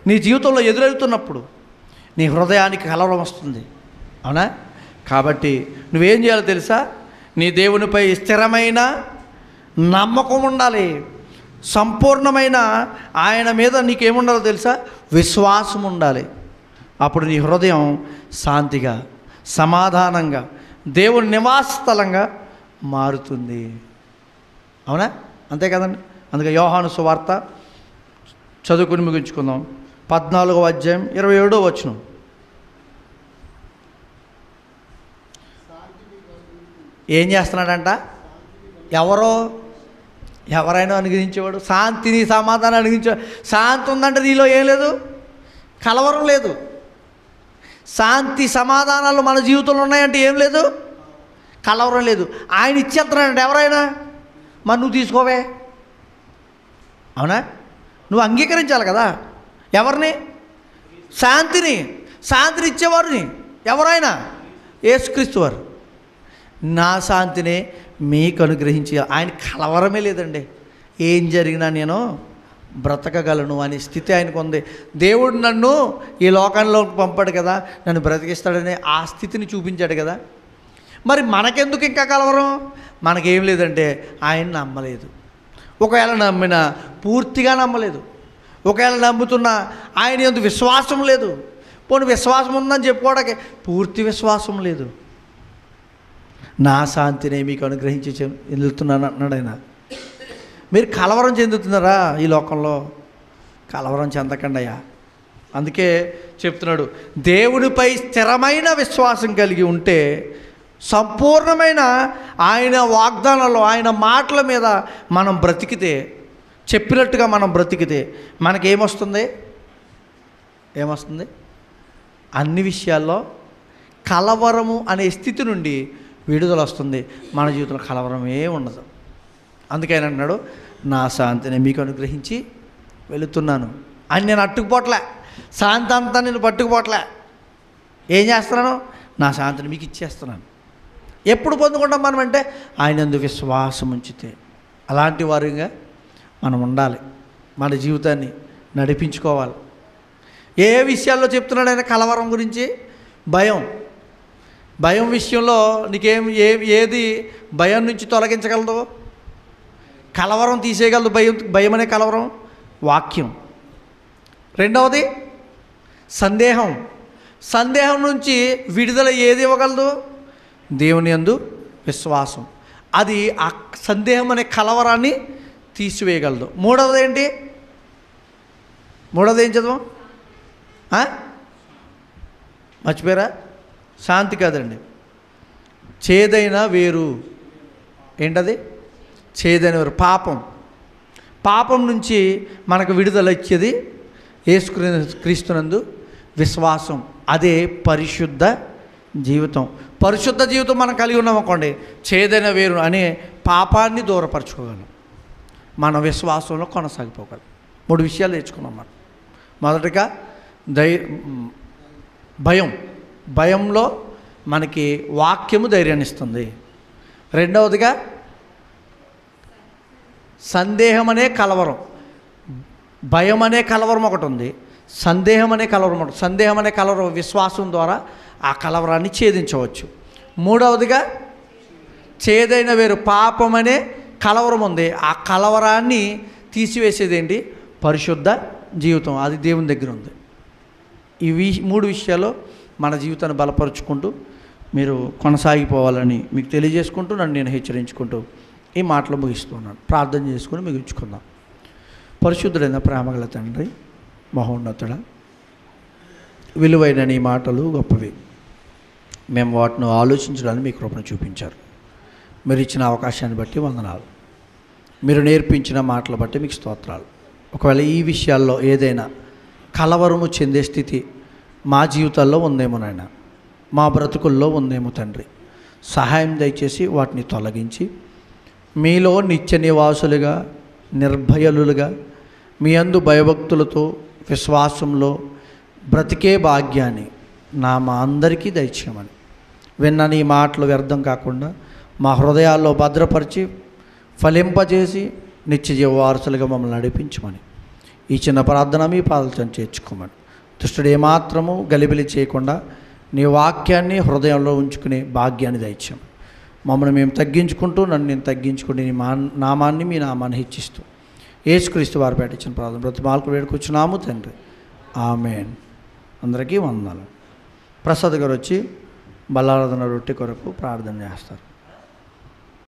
S1: నీ జీవితంలో ఎదురవుతున్నప్పుడు నీ హృదయానికి కలవరం వస్తుంది. అవునా? కాబట్టి నువ్వేం చేయాలో తెలుసా? నీ దేవునిపై స్థిరమైన నమ్మకం ఉండాలి. సంపూర్ణమైన ఆయన మీద నీకేముండాలో తెలుసా? విశ్వాసం ఉండాలి. అప్పుడు నీ హృదయం శాంతిగా, సమాధానంగా, దేవుని నివాస స్థలంగా మారుతుంది. అవునా? అంతే కదండి. అందుకే యోహాను సువార్త చదువుకుని ముగించుకుందాం. 14వ అధ్యాయం 27వ వచనం. ఏం చేస్తున్నాడంట? ఎవరైనా అనుగ్రహించేవాడు, శాంతిని, సమాధానం అనుగ్రహించేవాడు. శాంతి ఉందంటే నీలో ఏం లేదు? కలవరం లేదు. శాంతి సమాధానాలు మన జీవితంలో ఉన్నాయంటే ఏం లేదు? కలవరం లేదు. ఆయన ఇచ్చేస్తున్నాడంటే ఎవరైనా మరి నువ్వు తీసుకోవే. అవునా? నువ్వు అంగీకరించాలి కదా. ఎవరిని? శాంతిని ఇచ్చేవారిని. ఎవరైనా యేసుక్రీస్తు వారు. నా శాంతినే మీకు అనుగ్రహించి, ఆయన కలవరమే లేదండి. ఏం జరిగినా నేను బ్రతకగలను అనే స్థితి ఆయనకు ఉంది. దేవుడు నన్ను ఈ లోకంలో పంపాడు కదా, నన్ను బ్రతికిస్తాడనే ఆ స్థితిని చూపించాడు కదా. మరి మనకెందుకు ఇంకా కలవరం? మనకేం లేదంటే ఆయన నమ్మలేదు. ఒకవేళ నమ్మినా పూర్తిగా నమ్మలేదు. ఒకవేళ నమ్ముతున్నా ఆయన యందు విశ్వాసం లేదు. పోనీ విశ్వాసం ఉందని చెప్పుకోవడానికి పూర్తి విశ్వాసం లేదు. నా శాంతిని మీకు అనుగ్రహించి వెళ్తున్నాను అన్నాడు ఆయన. మీరు కలవరం చెందుతున్నారా ఈ లోకంలో? కలవరం చెందకండి అయ్యా. అందుకే చెప్తున్నాడు, దేవునిపై స్థిరమైన విశ్వాసం కలిగి ఉంటే, సంపూర్ణమైన ఆయన వాగ్దానాలు, ఆయన మాటల మీద మనం బ్రతికితే, చెప్పినట్టుగా మనం బ్రతికితే మనకేమొస్తుంది? అన్ని విషయాల్లో కలవరము అనే స్థితి నుండి విడుదల వస్తుంది. మన జీవితంలో కలవరమే ఉండదు. అందుకే ఆయన అన్నాడు, నా శాంతిని మీకు అనుగ్రహించి వెళుతున్నాను అని. నేను అట్టుకుపోట్లే, శాంతి అంతా నేను పట్టుకుపోట్లే. ఏం చేస్తున్నాను? నా శాంతిని మీకు ఇచ్చేస్తున్నాను. ఎప్పుడు పొందుకుంటాం మనం అంటే ఆయన యందు విశ్వాసం ఉంచితే. అలాంటి వారిగా మనం ఉండాలి. మన జీవితాన్ని నడిపించుకోవాలి. ఏ విషయాల్లో చెప్తున్నాడు ఆయన? కలవరం గురించి. భయం విషయంలో నీకేం ఏది భయం నుంచి తొలగించగలదు? కలవరం తీసేయగలదు. భయం అనే కలవరం వాక్యం. రెండవది సందేహం నుంచి విడుదల ఏది ఇవ్వగలదు? దేవుని యందు విశ్వాసం. అది ఆ సందేహం అనే కలవరాన్ని తీసివేయగలదు. మూడవది ఏంటి? ఏం చదవం? మర్చిపోయారా? శాంతి కాదండి, చేదైన వేరు. ఏంటది? చేదైన వేరు పాపం నుంచి మనకు విడుదల ఇచ్చేది యేసుక్రీస్తునందు విశ్వాసం. అదే పరిశుద్ధ జీవితం. పరిశుద్ధ జీవితం మనం కలిగి ఉన్నామనుకోండి, చేదైన వేరు అనే పాపాన్ని దూరపరచుకోగలం. మన విశ్వాసంలో కొనసాగిపోగలం. 3 విషయాలు నేర్చుకున్నాం మనం. మొదటిగా భయంలో మనకి వాక్యము ధైర్యాన్ని ఇస్తుంది. రెండవదిగా సందేహం అనే కలవరం. భయం అనే కలవరం ఒకటి ఉంది, సందేహం అనే కలవరం ఒకటి. సందేహం అనే కలవరం విశ్వాసం ద్వారా ఆ కలవరాన్ని ఛేదించవచ్చు. మూడవదిగా చేదైన వేరు పాపం అనే కలవరం ఉంది. ఆ కలవరాన్ని తీసివేసేది ఏంటి? పరిశుద్ధ జీవితం. అది దేవుని దగ్గర ఉంది. ఇవి 3 విషయాల్లో మన జీవితాన్ని బలపరుచుకుంటూ మీరు కొనసాగిపోవాలని మీకు తెలియజేసుకుంటూ, నన్ను నేను హెచ్చరించుకుంటూ ఈ మాటలు ముగిస్తున్నాను. ప్రార్థన చేసుకుని ముగించుకుందాం. పరిశుద్ధుడైన ప్రేమగల తండ్రి, మహోన్నతుడ, విలువైన నీ మాటలు గొప్పవి. మేము వాటిని ఆలోచించడానికి మీ కృపను చూపించారు. మీరు ఇచ్చిన అవకాశాన్ని బట్టి వందనాలు. మీరు నేర్పించిన మాటలు బట్టి మీకు స్తోత్రాలు. ఒకవేళ ఈ విషయాల్లో ఏదైనా కలవరము చెందే స్థితి మా జీవితాల్లో ఉందేమో నాయన, మా బ్రతుకుల్లో ఉందేమో తండ్రి, సహాయం దయచేసి వాటిని తొలగించి మీలో నిత్య నివాసులుగా, నిర్భయలుగా, మీ అందు భయభక్తులతో విశ్వాసంలో బ్రతికే భాగ్యాన్ని మా అందరికీ దయచేయమని, విన్న నీ మాటలు వ్యర్థం కాకుండా మా హృదయాల్లో భద్రపరిచి ఫలింపజేసి నిత్య జీవ వారసులుగా మమ్మల్ని నడిపించమని ఈ చిన్న ప్రార్థన మీ పాదలతో చేర్చుకోమని, దుష్టుడు ఏమాత్రము గలిబిలి చేయకుండా నీ వాక్యాన్ని హృదయంలో ఉంచుకునే భాగ్యాన్ని దయచేయమని, మమ్మల్ని మేము తగ్గించుకుంటూ నన్ను నేను తగ్గించుకుంటూ నీ నామాన్ని మీ నామాన్ని హెచ్చిస్తూ యేసుక్రీస్తు వారు పెట్టించిన ప్రార్థన బ్రతిమాలకు వేడుకొచ్చున్నాము తండ్రి, ఆమేన్. అందరికీ వందనాలు. ప్రసాద్ గారు వచ్చి బల్లారాధన రొట్టె కొరకు ప్రార్థన చేస్తారు.